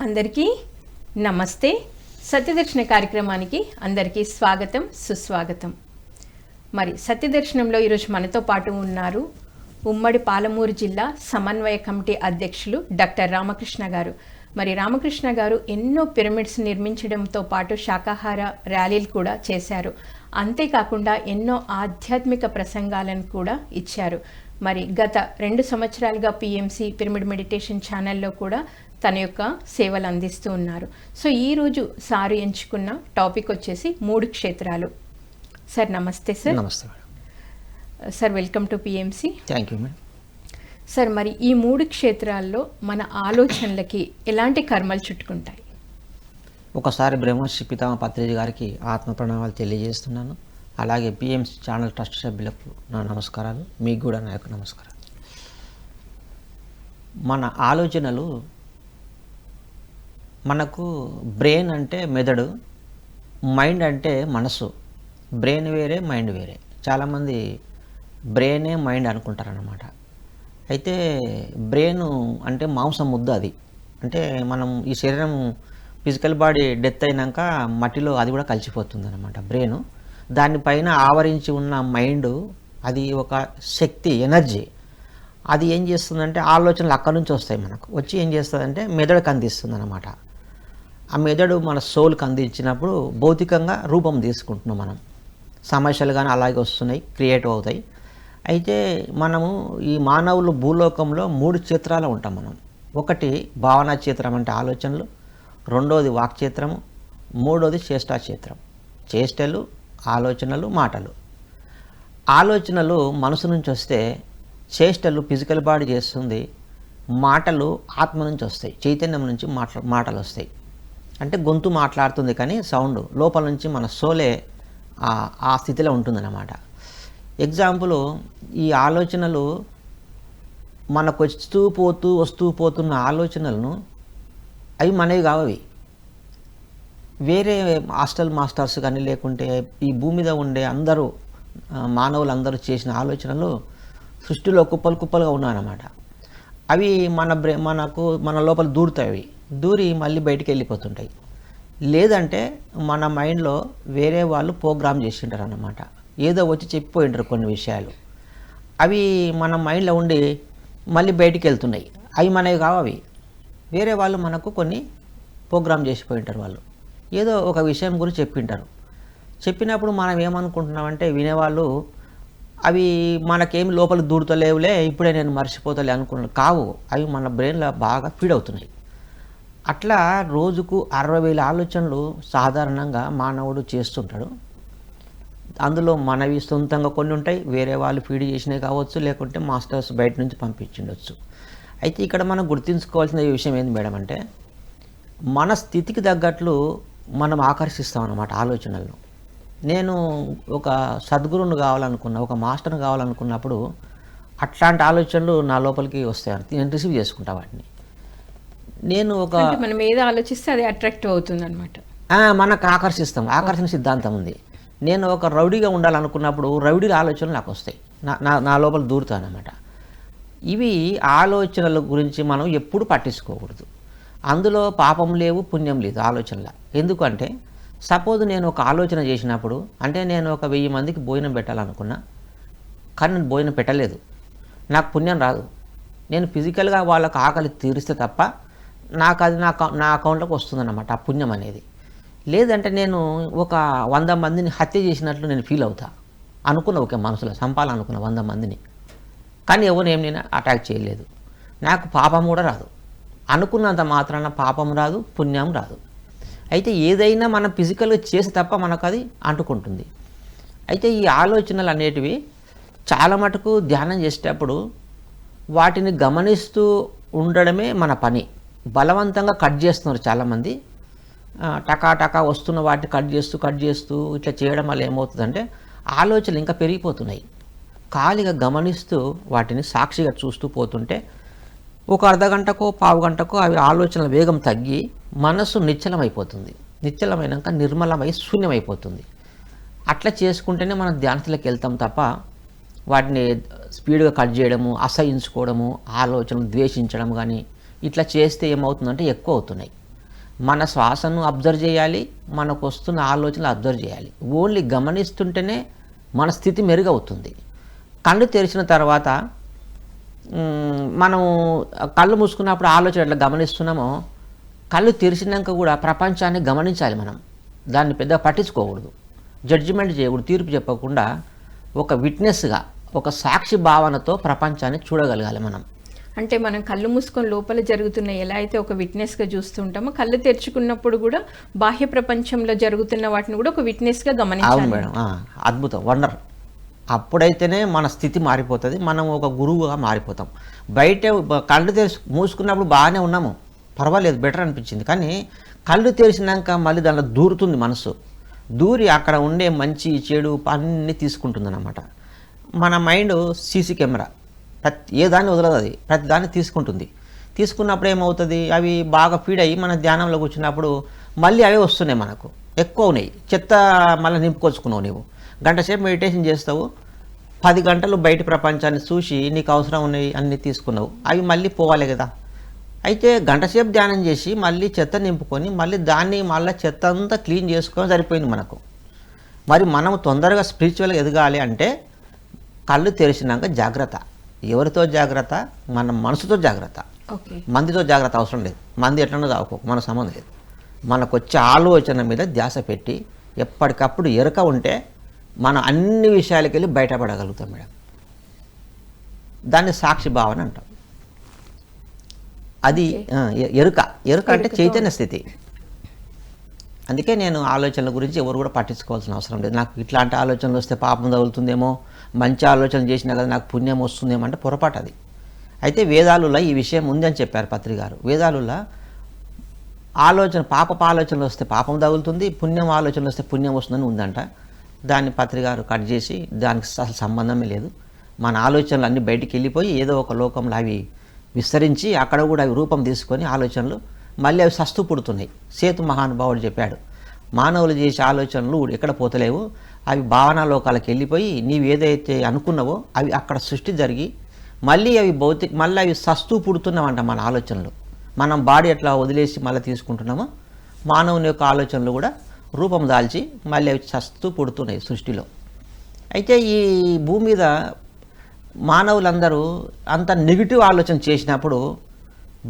అందరికీ నమస్తే. సత్యదర్శన కార్యక్రమానికి అందరికీ స్వాగతం, సుస్వాగతం. మరి సత్యదర్శనంలో ఈరోజు మనతో పాటు ఉన్నారు ఉమ్మడి పాలమూరు జిల్లా సమన్వయ కమిటీ అధ్యక్షులు డాక్టర్ రామకృష్ణ గారు. మరి రామకృష్ణ గారు ఎన్నో పిరమిడ్స్ నిర్మించడంతో పాటు శాకాహార ర్యాలీలు కూడా చేశారు. అంతేకాకుండా ఎన్నో ఆధ్యాత్మిక ప్రసంగాలను కూడా ఇచ్చారు. మరి గత 2 సంవత్సరాలుగా పిఎంసి పిరమిడ్ మెడిటేషన్ ఛానల్లో కూడా తన యొక్క సేవలు అందిస్తూ ఉన్నారు. సో ఈరోజు సారు ఎంచుకున్న టాపిక్ వచ్చేసి 3 క్షేత్రాలు. సార్ నమస్తే. సార్ నమస్తే madam. Sir welcome to PMC. Thank you madam. Sir మరి ఈ 3 క్షేత్రాల్లో మన ఆలోచనలకి ఎలాంటి కర్మలు చుట్టుకుంటాయి? ఒకసారి బ్రహ్మర్షి పితామహ పత్రిజీ గారికి ఆత్మ ప్రణామాలు తెలియజేస్తున్నాను. అలాగే పిఎంసి ఛానల్ ట్రస్ట్ సభ్యులకు నా నమస్కారాలు, మీకు కూడా నా యొక్క నమస్కారాలు. మన ఆలోచనలు, మనకు బ్రెయిన్ అంటే మెదడు, మైండ్ అంటే మనసు. బ్రెయిన్ వేరే, మైండ్ వేరే. చాలామంది బ్రెయినే మైండ్ అనుకుంటారన్నమాట. అయితే బ్రెయిన్ అంటే మాంసం ముద్ద. అది అంటే మనం ఈ శరీరం ఫిజికల్ బాడీ డెత్ అయినాక మట్టిలో అది కూడా కలిసిపోతుంది అన్నమాట బ్రెయిన్. దానిపైన ఆవరించి ఉన్న మైండ్, అది ఒక శక్తి, ఎనర్జీ. అది ఏం చేస్తుందంటే ఆలోచనలు అక్కడి నుంచి వస్తాయి, మనకు వచ్చి ఏం చేస్తుందంటే మెదడుకు అందిస్తుంది అన్నమాట. ఆ మెదడు మన సోల్కి అందించినప్పుడు భౌతికంగా రూపం తీసుకుంటున్నాం మనం. సమస్యలు కానీ అలాగే వస్తున్నాయి, క్రియేటివ్ అవుతాయి. అయితే మనము ఈ మానవులు భూలోకంలో 3 క్షేత్రాలు ఉంటాం మనం. ఒకటి భావనా క్షేత్రం అంటే ఆలోచనలు, రెండోది వాక్క్షేత్రము, మూడోది చేష్టా క్షేత్రం. చేష్టలు, ఆలోచనలు, మాటలు. ఆలోచనలు మనసు నుంచి వస్తే, చేష్టలు ఫిజికల్ బాడీ చేస్తుంది, మాటలు ఆత్మ నుంచి వస్తాయి, చైతన్యం నుంచి మాటలు వస్తాయి. అంటే గొంతు మాట్లాడుతుంది కానీ సౌండ్ లోపల నుంచి మన సోలే ఆ స్థితిలో ఉంటుందన్నమాట. ఎగ్జాంపుల్, ఈ ఆలోచనలు మనకు వస్తూ పోతున్న ఆలోచనలను అవి మనవి కావవి. వేరే హాస్టల్ మాస్టర్స్ కానీ లేకుంటే ఈ భూమి మీద ఉండే అందరూ మానవులందరూ చేసిన ఆలోచనలు సృష్టిలో కుప్పలుగా ఉన్నాయన్నమాట. అవి మన లోపల దూరుతాయి. దూరి మళ్ళీ బయటికి వెళ్ళిపోతుంటాయి. లేదంటే మన మైండ్లో వేరే వాళ్ళు ప్రోగ్రామ్ చేసింటారు అన్నమాట. ఏదో వచ్చి చెప్పిపోయింటారు కొన్ని విషయాలు. అవి మన మైండ్లో ఉండి మళ్ళీ బయటికి వెళ్తున్నాయి. అవి మనవి కావవి. వేరే వాళ్ళు మనకు కొన్ని ప్రోగ్రామ్ చేసిపోయింటారు. వాళ్ళు ఏదో ఒక విషయం గురించి చెప్పింటారు. చెప్పినప్పుడు మనం ఏమనుకుంటున్నామంటే వినేవాళ్ళు అవి మనకేమి లోపల దూరుతలేవులే, ఇప్పుడే నేను మర్చిపోతలే అనుకున్నాను. కావు, అవి మన బ్రెయిన్లో బాగా ఫీడ్ అవుతున్నాయి. అట్లా రోజుకు 60,000 ఆలోచనలు సాధారణంగా మానవుడు చేస్తుంటాడు. అందులో మనవి సొంతంగా కొన్ని ఉంటాయి, వేరే వాళ్ళు ఫీడ్ చేసినవి కావచ్చు, లేకుంటే మాస్టర్స్ బయట నుంచి పంపించిండొచ్చు. అయితే ఇక్కడ మనం గుర్తుంచుకోవాల్సిన విషయం ఏంది మేడం అంటే, మన స్థితికి తగ్గట్లు మనం ఆకర్షిస్తాం అన్నమాట ఆలోచనలను. నేను ఒక సద్గురువుని కావాలనుకున్నా, ఒక మాస్టర్ని కావాలనుకున్నప్పుడు అట్లాంటి ఆలోచనలు నా లోపలికి వస్తాయి. నేను రిసీవ్ చేసుకుంటా వాటిని. నేను మనం ఏదో ఆలోచిస్తే అది అట్రాక్టివ్ అవుతుంది అనమాట. మనకు ఆకర్షణ సిద్ధాంతం ఉంది. నేను ఒక రౌడీగా ఉండాలనుకున్నప్పుడు రౌడీ ఆలోచనలు నాకు వస్తాయి, నా లోపల దూరుతానమాట. ఇవి ఆలోచనల గురించి మనం ఎప్పుడు పట్టించుకోకూడదు. అందులో పాపం లేవు, పుణ్యం లేదు ఆలోచనల. ఎందుకంటే సపోజ్ నేను ఒక ఆలోచన చేసినప్పుడు, అంటే నేను ఒక 1000 మందికి భోజనం పెట్టాలనుకున్నా, కానీ నేను భోజనం పెట్టలేదు, నాకు పుణ్యం రాదు. నేను ఫిజికల్గా వాళ్ళకి ఆకలి తీరిస్తే తప్ప నాకు అది నా అకౌంట్లోకి వస్తుందన్నమాట ఆ పుణ్యం అనేది. లేదంటే నేను ఒక 100 మందిని హత్య చేసినట్లు నేను ఫీల్ అవుతా. అనుకున్న ఒక మనసులో చంపాలనుకున్న 100 మందిని, కానీ ఎవరు నేను అటాక్ చేయలేదు, నాకు పాపం కూడా రాదు. అనుకున్నంత మాత్రాన పాపం రాదు, పుణ్యం రాదు. అయితే ఏదైనా మనం ఫిజికల్గా చేసి తప్ప మనకు అది అంటుకుంటుంది. అయితే ఈ ఆలోచనలు అనేటివి చాలా మటుకు ధ్యానం చేసేటప్పుడు వాటిని గమనిస్తూ ఉండడమే మన పని. బలవంతంగా కట్ చేస్తున్నారు చాలామంది. టకా వస్తున్న వాటిని కట్ చేస్తూ ఇట్లా చేయడం వల్ల ఏమవుతుందంటే ఆలోచనలు ఇంకా పెరిగిపోతున్నాయి. ఖాళీగా గమనిస్తూ వాటిని సాక్షిగా చూస్తూ పోతుంటే ఒక అర్ధగంటకో పావు గంటకో అవి ఆలోచనల వేగం తగ్గి మనసు నిశ్చలమైపోతుంది. నిశ్చలమైనాక నిర్మలమై శూన్యమైపోతుంది. అట్లా చేసుకుంటేనే మనం ధ్యానస్థితిలోకి వెళ్తాం తప్ప వాటిని స్పీడ్గా కట్ చేయడము, అసహించుకోవడము, ఆలోచనలు ద్వేషించడం కానీ ఇట్లా చేస్తే ఏమవుతుందంటే ఎక్కువ అవుతున్నాయి. మన శ్వాసను అబ్జర్వ్ చేయాలి, మనకు వస్తున్న ఆలోచనలు అబ్జర్వ్ చేయాలి. ఓన్లీ గమనిస్తుంటేనే మన స్థితి మెరుగవుతుంది. కళ్ళు తెరిచిన తర్వాత మనం కళ్ళు మూసుకున్నప్పుడు ఆలోచన ఎట్లా గమనిస్తున్నామో, కళ్ళు తెరిచినాక కూడా ప్రపంచాన్ని గమనించాలి మనం. దాన్ని పెద్దగా పట్టించుకోకూడదు, జడ్జిమెంట్ చేయకూడదు, తీర్పు చెప్పకుండా ఒక విట్నెస్గా, ఒక సాక్షి భావనతో ప్రపంచాన్ని చూడగలగాలి మనం. అంటే మనం కళ్ళు మూసుకొని లోపల జరుగుతున్న ఎలా అయితే ఒక విట్నెస్గా చూస్తుంటామో, కళ్ళు తెరుచుకున్నప్పుడు కూడా బాహ్య ప్రపంచంలో జరుగుతున్న వాటిని కూడా ఒక విట్నెస్గా అవును గమనించాలి. మేడం, అద్భుతం, వండర్. అప్పుడైతేనే మన స్థితి మారిపోతుంది, మనం ఒక గురువుగా మారిపోతాం. బయట కళ్ళు తెరిచి మూసుకున్నప్పుడు బాగానే ఉన్నాము, పర్వాలేదు, బెటర్ అనిపించింది. కానీ కళ్ళు తెరిచినాక మళ్ళీ దాంట్లో దూరుతుంది మనసు. దూరి అక్కడ ఉండే మంచి చెడు అన్నీ తీసుకుంటుంది అన్నమాట. మన మైండ్ సీసీ కెమెరా, ఏ దాన్ని వదలదు, అది ప్రతి దాన్ని తీసుకుంటుంది. తీసుకున్నప్పుడు ఏమవుతుంది, అవి బాగా ఫీడ్ అయ్యి మన ధ్యానంలో కూర్చున్నప్పుడు మళ్ళీ అవే వస్తున్నాయి, మనకు ఎక్కువ ఉన్నాయి. చెత్త మళ్ళీ నింపుకొచ్చుకున్నావు. నీవు గంట సేపు మెడిటేషన్ చేస్తావు, 10 గంటలు బయట ప్రపంచాన్ని చూసి నీకు అవసరం ఉన్నాయి అన్నీ తీసుకున్నావు, అవి మళ్ళీ పోవాలి కదా. అయితే గంట సేపు ధ్యానం చేసి మళ్ళీ చెత్త నింపుకొని మళ్ళీ దాన్ని మళ్ళీ చెత్త అంతా క్లీన్ చేసుకొని సరిపోయింది మనకు. మరి మనం తొందరగా స్పిరిచువల్గా ఎదగాలి అంటే కళ్ళు తెరిచినాక జాగ్రత్త. ఎవరితో జాగ్రత్త? మన మనసుతో జాగ్రత్త. మందితో జాగ్రత్త అవసరం లేదు. మంది ఎట్లనో తావుకో, మన సంబంధం లేదు. మనకు వచ్చే ఆలోచన మీద ధ్యాస పెట్టి ఎప్పటికప్పుడు ఎరుక ఉంటే మనం అన్ని విషయాలకి వెళ్ళి బయటపడగలుగుతాం మేడం. దాన్ని సాక్షి భావన అంటాం. అది ఎరుక. ఎరుక అంటే చైతన్య స్థితి. అందుకే నేను ఆలోచనల గురించి ఎవరు కూడా పట్టించుకోవాల్సిన అవసరం లేదు. నాకు ఇట్లాంటి ఆలోచనలు వస్తే పాపం తగులుతుందేమో, మంచి ఆలోచనలు చేసినా కదా నాకు పుణ్యం వస్తుందేమో అంటే పొరపాటు అది. అయితే వేదాలులో ఈ విషయం ఉందని చెప్పారు పత్రి గారు. వేదాలులో ఆలోచన, పాపపు ఆలోచనలు వస్తే పాపం తగులుతుంది, పుణ్యం ఆలోచనలు వస్తే పుణ్యం వస్తుందని ఉందంట. దాన్ని పత్రి గారు కట్ చేసి దానికి అసలు సంబంధమే లేదు. మన ఆలోచనలు అన్నీ బయటికి వెళ్ళిపోయి ఏదో ఒక లోకంలో అవి విస్తరించి అక్కడ కూడా అవి రూపం తీసుకొని ఆలోచనలు మళ్ళీ అవి సస్తు పుడుతున్నాయి. సేతు మహానుభావుడు చెప్పాడు, మానవులు చేసే ఆలోచనలు ఎక్కడ పోతలేవు, అవి భావనా లోకాలకు వెళ్ళిపోయి నీవు ఏదైతే అనుకున్నావో అవి అక్కడ సృష్టి జరిగి మళ్ళీ అవి మళ్ళీ అవి సస్తూ పుడుతున్నామంట. మన ఆలోచనలు మనం బాడీ ఎట్లా వదిలేసి మళ్ళీ తీసుకుంటున్నామో మానవుని యొక్క ఆలోచనలు కూడా రూపం దాల్చి మళ్ళీ అవి సస్తూ పుడుతున్నాయి సృష్టిలో. అయితే ఈ భూమి మీద మానవులందరూ అంత నెగిటివ్ ఆలోచన చేసినప్పుడు,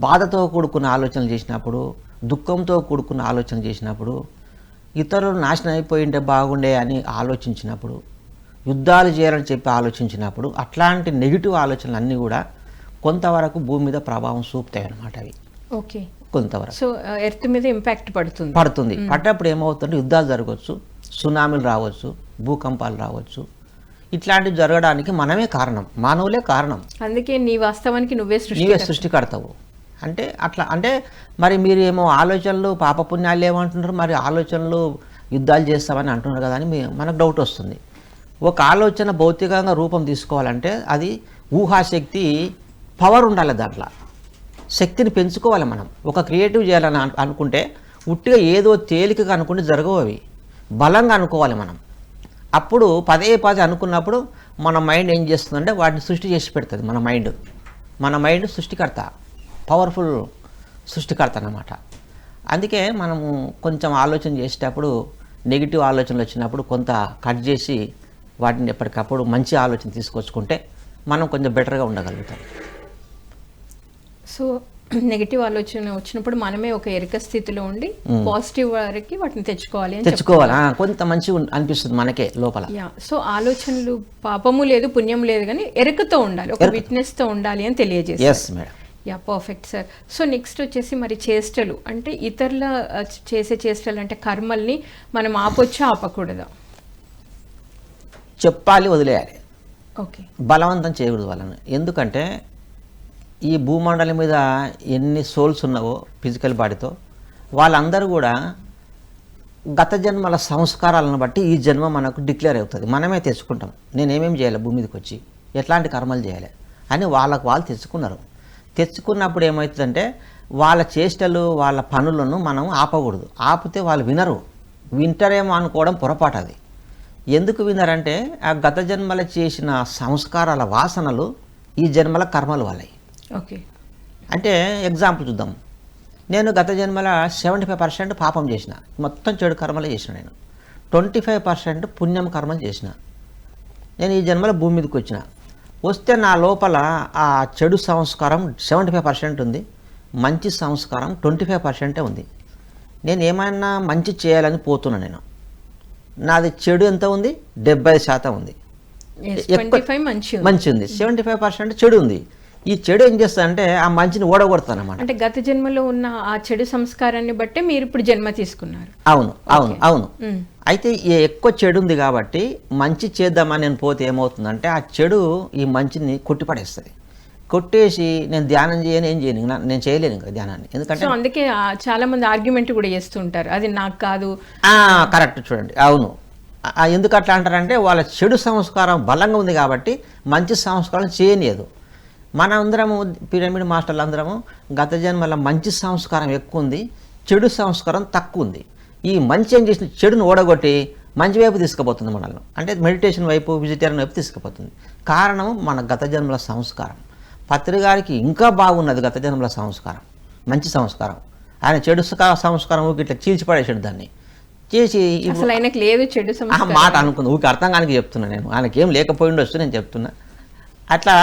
బాధతో కూడుకున్న ఆలోచనలు చేసినప్పుడు, దుఃఖంతో కూడుకున్న ఆలోచన చేసినప్పుడు, ఇతరులు నాశనం అయిపోయింటే బాగుండే అని ఆలోచించినప్పుడు, యుద్ధాలు చేయాలని చెప్పి ఆలోచించినప్పుడు, అట్లాంటి నెగిటివ్ ఆలోచనలు అన్నీ కూడా కొంతవరకు భూమి మీద ప్రభావం చూపుతాయి అన్నమాట. అవి ఓకే, కొంతవరకు సో ఎర్త్ మీద ఇంపాక్ట్ పడుతుంది. పడ్డప్పుడు ఏమవుతుందంటే యుద్ధాలు జరగవచ్చు, సునామీలు రావచ్చు, భూకంపాలు రావచ్చు. ఇట్లాంటివి జరగడానికి మనమే కారణం, మానవులే కారణం. అందుకే నీ వాస్తవానికి నువ్వే సృష్టికర్తవు. అంటే అట్లా అంటే మరి మీరు ఏమో ఆలోచనలు పాపపుణ్యాలు ఏమంటున్నారు, మరి ఆలోచనలు యుద్ధాలు చేస్తామని అంటున్నారు కదా అని మనకు డౌట్ వస్తుంది. ఒక ఆలోచన భౌతికంగా రూపం తీసుకోవాలంటే అది ఊహాశక్తి పవర్ ఉండాలి, దాంట్లో శక్తిని పెంచుకోవాలి. మనం ఒక క్రియేటివ్ చేయాలని అనుకుంటే ఉట్టిగా ఏదో తేలికగా అనుకుంటే జరగవు, అవి బలంగా అనుకోవాలి మనం. అప్పుడు పదే అనుకున్నప్పుడు మన మైండ్ ఏం చేస్తుందంటే వాటిని సృష్టి చేసి పెడుతుంది. మన మైండ్ సృష్టికర్త, పవర్ఫుల్ సృష్టికర్త అన్నమాట. అందుకే మనము కొంచెం ఆలోచన చేసేటప్పుడు నెగిటివ్ ఆలోచనలు వచ్చినప్పుడు కొంత కట్ చేసి వాటిని ఎప్పటికప్పుడు మంచి ఆలోచన తీసుకొచ్చుకుంటే మనం కొంచెం బెటర్గా ఉండగలుగుతాం. సో నెగిటివ్ ఆలోచన వచ్చినప్పుడు మనమే ఒక ఎరుక స్థితిలో ఉండి పాజిటివ్ వరకు వాటిని తెచ్చుకోవాలి. కొంత మంచి అనిపిస్తుంది మనకే లోపల. సో ఆలోచనలు పాపము లేదు పుణ్యం లేదు కానీ ఎరుకతో ఉండాలి, ఒక విట్నెస్ తో ఉండాలి అని తెలియజేస్తారు. Perfect sir. సో నెక్స్ట్ వచ్చేసి మరి చేష్టలు అంటే ఇతరుల చేసే చేష్టలు అంటే కర్మల్ని మనం ఆపొచ్చా ఆపకూడదా? చెప్పాలి, వదిలేయాలి. ఓకే, బలవంతం చేయకూడదు వాళ్ళని. ఎందుకంటే ఈ భూమండలం మీద ఎన్ని సోల్స్ ఉన్నావో ఫిజికల్ బాడీతో, వాళ్ళందరూ కూడా గత జన్మల సంస్కారాలను బట్టి ఈ జన్మ మనకు డిక్లేర్ అవుతుంది. మనమే తెచ్చుకుంటాం, నేనేమేమి చేయాలి, భూమి మీదకి వచ్చి ఎట్లాంటి కర్మలు చేయాలి అని వాళ్ళకు వాళ్ళు తెచ్చుకున్నారు. తెచ్చుకున్నప్పుడు ఏమవుతుందంటే వాళ్ళ చేష్టలు వాళ్ళ పనులను మనం ఆపకూడదు. ఆపితే వాళ్ళు వింటారేమో అనుకోవడం పొరపాటు. అది ఎందుకు వినరంటే ఆ గత జన్మల చేసిన సంస్కారాల వాసనలు ఈ జన్మల కర్మలు వాళ్ళవి. ఓకే, అంటే ఎగ్జాంపుల్ చూద్దాం. నేను గత జన్మల 75% పాపం చేసిన, మొత్తం చెడు కర్మలు చేసిన. నేను 25% పుణ్యం కర్మలు చేసిన. నేను ఈ జన్మల భూమి మీదకి వచ్చిన. వస్తే నా లోపల ఆ చెడు సంస్కారం 75% ఉంది, మంచి సంస్కారం 25% ఉంది. నేను ఏమైనా మంచి చేయాలని పోతున్నా. నేను నాది చెడు ఎంత ఉంది? 70% ఉంది. మంచి ఉంది, 75% చెడు ఉంది. ఈ చెడు ఏం చేస్తుందంటే ఆ మంచిని ఓడగొడతాను అన్నమాట. అంటే గత జన్మలో ఉన్న ఆ చెడు సంస్కారాన్ని బట్టి మీరు ఇప్పుడు జన్మ తీసుకున్నారు. అవును అవును అవును. అయితే ఎక్కువ చెడు ఉంది కాబట్టి మంచి చేద్దామని నేను పోతే ఏమవుతుందంటే ఆ చెడు ఈ మంచిని కొట్టిపడేస్తుంది. కొట్టేసి నేను ధ్యానం చేయను, ఏం చేయను, నేను చేయలేను ఇంకా ధ్యానాన్ని. ఎందుకంటే అందుకే చాలా మంది ఆర్గ్యుమెంట్ కూడా చేస్తుంటారు, అది నాకు కాదు. కరెక్ట్, చూడండి. అవును, ఎందుకు అట్లా అంటారంటే వాళ్ళ చెడు సంస్కారం బలంగా ఉంది కాబట్టి మంచి సంస్కారం చేయలేదు. మన అందరము పిరమిడ్ మాస్టర్లు అందరము గత జన్మల మంచి సంస్కారం ఎక్కువ ఉంది, చెడు సంస్కారం తక్కువ ఉంది. ఈ మంచి ఏం చేసిన చెడును ఓడగొట్టి మంచి వైపు తీసుకుపోతుంది మనల్ని. అంటే మెడిటేషన్ వైపు, వెజిటేరియన్ వైపు తీసుకుపోతుంది. కారణం మన గత జన్మల సంస్కారం. పత్రి గారికి ఇంకా బాగున్నది గత జన్మల సంస్కారం, మంచి సంస్కారం. ఆయన చెడు సంస్కారం ఇట్లా చీల్చిపడేసాడు దాన్ని చేసి. అసలు ఆయనకు లేదు చెడు సంస్కారం మాట అనుకుంది, ఊరికి అర్థం కానికి చెప్తున్నా నేను. ఆయనకి ఏం లేకపోయిండొచ్చు, నేను చెప్తున్నా. అట్లా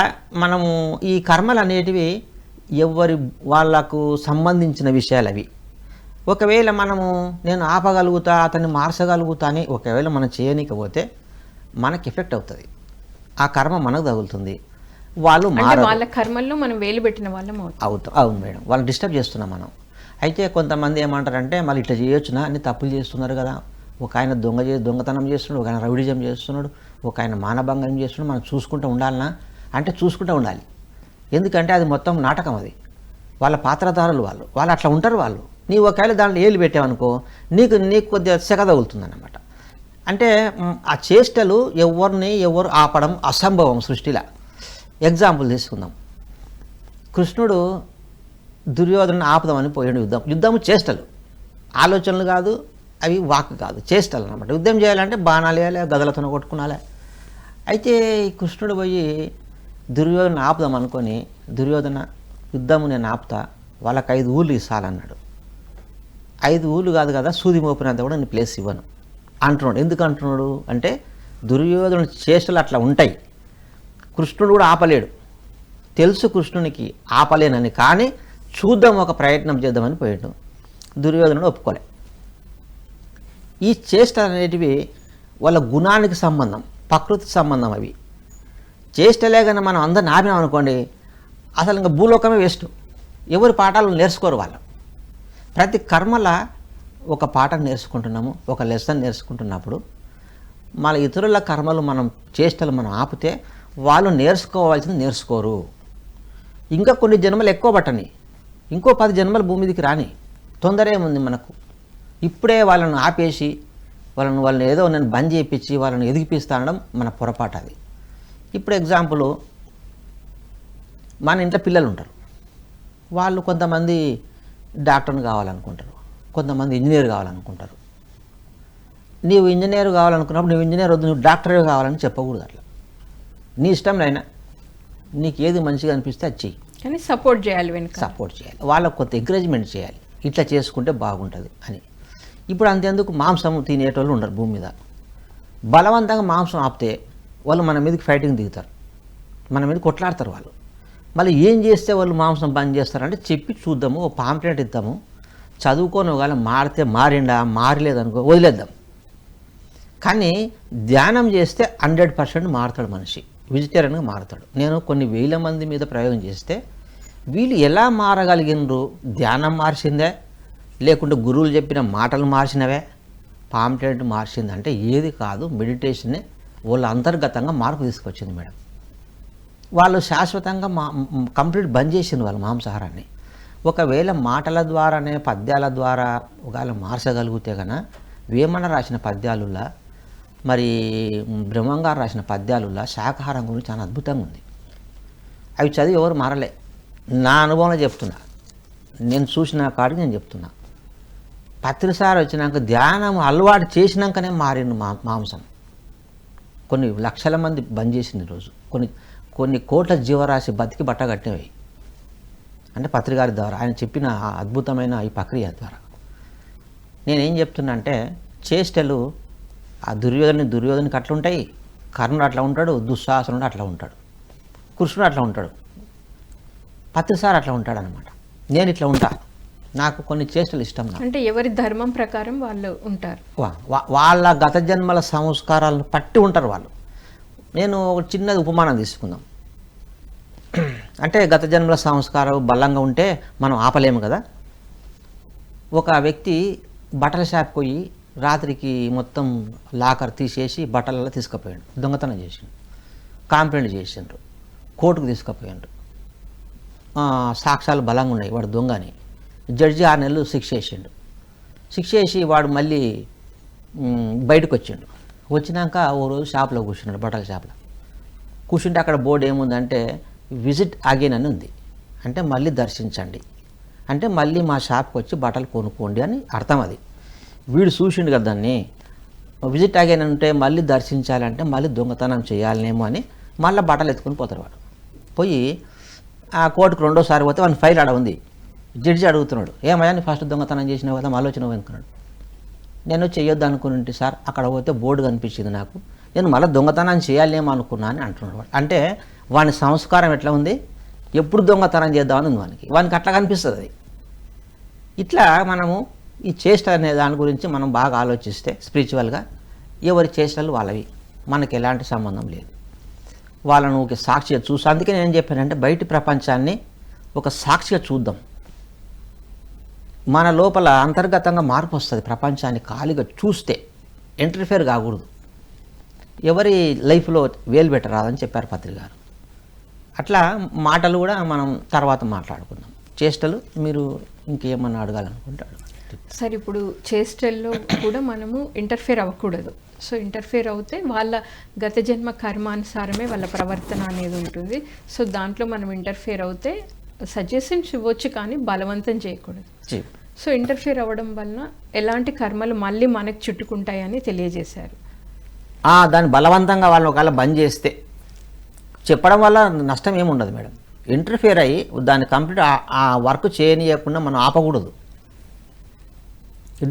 మనము ఈ కర్మలు అనేటివి ఎవరి వాళ్ళకు సంబంధించిన విషయాలు అవి. ఒకవేళ మనము నేను ఆపగలుగుతా, అతన్ని మార్చగలుగుతా అని ఒకవేళ మనం చేయనీకపోతే మనకి ఎఫెక్ట్ అవుతుంది. ఆ కర్మ మనకు తగులుతుంది. వాళ్ళు వాళ్ళ కర్మల్లో మనం వేలు పెట్టిన వాళ్ళం అవుతాం. అవును మేడం, వాళ్ళని డిస్టర్బ్ చేస్తున్నాం మనం. అయితే కొంతమంది ఏమంటారంటే మళ్ళీ ఇట్లా చేయొచ్చునా, అన్ని తప్పులు చేస్తున్నారు కదా. ఒక ఆయన దొంగతనం చేస్తున్నాడు, ఒక ఆయన రౌడిజం చేస్తున్నాడు, ఒక ఆయన మానభంగం చేస్తున్నాడు, మనం చూసుకుంటూ ఉండాలనా అంటే చూసుకుంటూ ఉండాలి. ఎందుకంటే అది మొత్తం నాటకం. అది వాళ్ళ పాత్రధారులు, వాళ్ళు అట్లా ఉంటారు. వాళ్ళు నీ ఒకవేళ దాంట్లో ఏళ్ళు పెట్టావనుకో నీకు కొద్దిగా సెగ తగులుతుందన్నమాట. అంటే ఆ చేష్టలు ఎవరు ఆపడం అసంభవం సృష్టిలో. ఎగ్జాంపుల్ తీసుకుందాం. కృష్ణుడు దుర్యోధను ఆపుదామని పోయాడు. యుద్ధము చేష్టలు, ఆలోచనలు కాదు, అవి వాక్ కాదు, చేష్టలు అనమాట. యుద్ధం చేయాలంటే బాణాలు వేయాలి, గదలతో కొట్టుకునాలి. అయితే కృష్ణుడు పోయి దుర్యోధన ఆపుదాం అనుకొని, దుర్యోధన యుద్ధము నేను ఆపుతా, వాళ్ళకి 5 ఊళ్ళు ఇస్తానన్నాడు. 5 ఊళ్ళు కాదు కదా, సూది మోపినంత కూడా నేను ప్లేస్ ఇవ్వను అంటున్నాడు. ఎందుకు అంటున్నాడు అంటే దుర్యోధన చేష్టలు అట్లా ఉంటాయి. కృష్ణుడు కూడా ఆపలేడు, తెలుసు కృష్ణునికి ఆపలేనని. కానీ చూద్దాం, ఒక ప్రయత్నం చేద్దామని పోయాడు. దుర్యోధనుడు ఒప్పుకోలే. ఈ చేష్టలు అనేటివి వాళ్ళ గుణానికి సంబంధం, ప్రకృతి సంబంధం. అవి చేష్టలే కానీ మనం అందరిని ఆపినాం అనుకోండి, అసలు ఇంకా భూలోకమే వేస్ట్. ఎవరి పాఠాలు నేర్చుకోరు వాళ్ళు. ప్రతి కర్మల ఒక పాఠం నేర్చుకుంటున్నాము, ఒక లెసన్ నేర్చుకుంటున్నప్పుడు మన ఇతరుల కర్మలు మనం చేష్టలు మనం ఆపితే వాళ్ళు నేర్చుకోవాల్సింది నేర్చుకోరు. ఇంకా కొన్ని జన్మలు ఎక్కువ పట్టని, ఇంకో 10 జన్మలు భూమి మీదకి రాని, తొందర ఏముంది మనకు. ఇప్పుడే వాళ్ళని ఆపేసి వాళ్ళని ఏదో నేను బంద్ చేయించి వాళ్ళని ఎదిగిపిస్తా అనడం మన పొరపాటు. అది ఇప్పుడు ఎగ్జాంపుల్, మన ఇంట్లో పిల్లలు ఉంటారు. వాళ్ళు కొంతమంది డాక్టర్ని కావాలనుకుంటారు, కొంతమంది ఇంజనీర్ కావాలనుకుంటారు. నీవు ఇంజనీర్ కావాలనుకున్నప్పుడు నువ్వు ఇంజనీర్ వద్దు, నువ్వు డాక్టరే కావాలని చెప్పకూడదు. అట్లా నీ ఇష్టం అయినా నీకు ఏది మంచిగా అనిపిస్తే అది చెయ్యి, కానీ సపోర్ట్ చేయాలి, సపోర్ట్ చేయాలి, వాళ్ళకు కొంత ఎంకరేజ్మెంట్ చేయాలి, ఇట్లా చేసుకుంటే బాగుంటుంది అని. ఇప్పుడు అంతేందుకు మాంసం తినేటోళ్ళు ఉండరు భూమి మీద. బలవంతంగా మాంసం ఆపితే వాళ్ళు మన మీదకి ఫైటింగ్ దిగుతారు, మన మీద కొట్లాడతారు వాళ్ళు. మళ్ళీ ఏం చేస్తే వాళ్ళు మాంసం బంద్ చేస్తారంటే చెప్పి చూద్దాము, ఓ పాంప్లెట్ ఇద్దాము, చదువుకొని ఒకవేళ మారితే మారిండా, మారలేదనుకో వదిలేద్దాం. కానీ ధ్యానం చేస్తే 100% మారుతాడు మనిషి, వెజిటేరియన్గా మారుతాడు. నేను కొన్ని వేల మంది మీద ప్రయోగం చేస్తే వీళ్ళు ఎలా మారగలిగినరు? ధ్యానం మార్చిందే, లేకుంటే గురువులు చెప్పిన మాటలు మార్చినవే, పాంప్లెట్ మార్చిందంటే ఏది కాదు, మెడిటేషనే వాళ్ళ అంతర్గతంగా మార్పు తీసుకొచ్చింది మేడం. వాళ్ళు శాశ్వతంగా కంప్లీట్ బంద్ చేసింది వాళ్ళ మాంసాహారాన్ని. ఒకవేళ మాటల ద్వారానే, పద్యాల ద్వారా ఒకవేళ మార్చగలిగితే కనుక వేమన రాసిన పద్యాలులా, మరి బ్రహ్మంగారు రాసిన పద్యాలులా శాకాహారం గురించి చాలా అద్భుతంగా ఉంది. అవి చదివి ఎవరు మారలే. నా అనుభవంలో చెప్తున్నా, నేను చూసిన కాడికి నేను చెప్తున్నా. పత్రిసారి వచ్చినాక ధ్యానం అలవాటు చేసినాకనే మారిండు మాంసం. కొన్ని లక్షల మంది బంద్ చేసింది ఈరోజు, కొన్ని కోట్ల జీవరాశి బతికి బట్ట కట్టినవి. అంటే పత్రికారి ద్వారా ఆయన చెప్పిన ఆ అద్భుతమైన ఈ ప్రక్రియ ద్వారా నేనేం చెప్తున్నా అంటే చేష్టలు ఆ దుర్యోధనికి అట్లా ఉంటాయి, కర్ణుడు అట్లా ఉంటాడు, దుశ్శాసనుడు అట్లా ఉంటాడు, కృష్ణుడు అట్లా ఉంటాడు, పత్రిసారి అట్లా ఉంటాడు అనమాట. నేను ఇట్లా ఉంటా, నాకు కొన్ని చేష్టలు ఇష్టం. అంటే ఎవరి ధర్మం ప్రకారం వాళ్ళు ఉంటారు, వాళ్ళ గత జన్మల సంస్కారాలను పట్టి ఉంటారు వాళ్ళు. నేను ఒక చిన్నది ఉపమానం తీసుకుందాం. అంటే గత జన్మల సంస్కారం బలంగా ఉంటే మనం ఆపలేము కదా. ఒక వ్యక్తి బట్టల షాప్కి పోయి రాత్రికి మొత్తం లాకర్ తీసేసి బట్టలలో తీసుకుపోయాడు, దొంగతనం చేసిండు, కంప్లైంట్ చేసిండ్రు, కోర్టుకు తీసుకుపోయాడు. సాక్ష్యాలు బలంగా ఉన్నాయి, వాడు దొంగని. జడ్జి 6 నెలలు శిక్ష వేసిండు. శిక్ష వేసి వాడు మళ్ళీ బయటకు వచ్చిండు. వచ్చినాక ఓ రోజు షాప్లో కూర్చున్నాడు, బట్టల షాప్లో కూర్చుంటే అక్కడ బోర్డు ఏముందంటే విజిట్ అగైన్ అని ఉంది. అంటే మళ్ళీ దర్శించండి, అంటే మళ్ళీ మా షాప్కి వచ్చి బట్టలు కొనుక్కోండి అని అర్థం. అది వీడు చూసిండు కదా దాన్ని. విజిట్ అగైన్ అంటే మళ్ళీ దర్శించాలంటే మళ్ళీ దొంగతనం చేయాలనేమో అని మళ్ళీ బట్టలు ఎత్తుకొని పోతారు. వాడు పోయి ఆ కోర్టుకు 2వ సారి పోతే వాని ఫైల్ ఆడ ఉంది. జడ్జి అడుగుతున్నాడు, ఏమయ్యా నీ ఫస్ట్ దొంగతనం చేసినావు కదా, ఆలోచన అనుకున్నాడు. నేను చేయొద్దు అనుకుని సార్, అక్కడ పోతే బోర్డు కనిపించింది నాకు, నేను మళ్ళీ దొంగతనం చేయాలేమో అనుకున్నా అని అంటున్నాడు వాడు. అంటే వాని సంస్కారం ఎట్లా ఉంది, ఎప్పుడు దొంగతనం చేద్దామని ఉంది వానికి అట్లా కనిపిస్తుంది అది. ఇట్లా మనము ఈ చేష్ట అనే దాని గురించి మనం బాగా ఆలోచిస్తే స్పిరిచువల్గా ఎవరి చేష్టలు వాళ్ళవి, మనకి ఎలాంటి సంబంధం లేదు. వాళ్ళను ఒక సాక్షిగా చూసి, అందుకే నేను చెప్పానంటే బయటి ప్రపంచాన్ని ఒక సాక్షిగా చూద్దాం. మన లోపల అంతర్గతంగా మార్పు వస్తుంది. ప్రపంచాన్ని ఖాళీగా చూస్తే ఇంటర్ఫేర్ కాకూడదు, ఎవరి లైఫ్లో వేలు పెట్టరాదని చెప్పారు పత్రికారు. అట్లా మాటలు కూడా మనం తర్వాత మాట్లాడుకుందాం. చేష్టలు మీరు ఇంకేమన్నా అడగాలనుకుంటే అడగండి. సార్ ఇప్పుడు చేష్టల్లో కూడా మనము ఇంటర్ఫేర్ అవ్వకూడదు. సో ఇంటర్ఫేర్ అవుతే వాళ్ళ గత జన్మ కర్మానుసారమే వాళ్ళ ప్రవర్తన అనేది ఉంటుంది. సో దాంట్లో మనం ఇంటర్ఫేర్ అవుతే సజెషన్స్ ఇవ్వచ్చు కానీ బలవంతం చేయకూడదు. సో ఇంటర్ఫేర్ అవ్వడం వలన ఎలాంటి కర్మలు మళ్ళీ మనకు చుట్టుకుంటాయని తెలియజేశారు. దాన్ని బలవంతంగా వాళ్ళని ఒకవేళ బంద్ చేస్తే చెప్పడం వల్ల నష్టం ఏముండదు మేడం. ఇంటర్ఫేర్ అయ్యి దాన్ని కంప్లీట్ ఆ వర్క్ చేయనీయకుండా మనం ఆపకూడదు,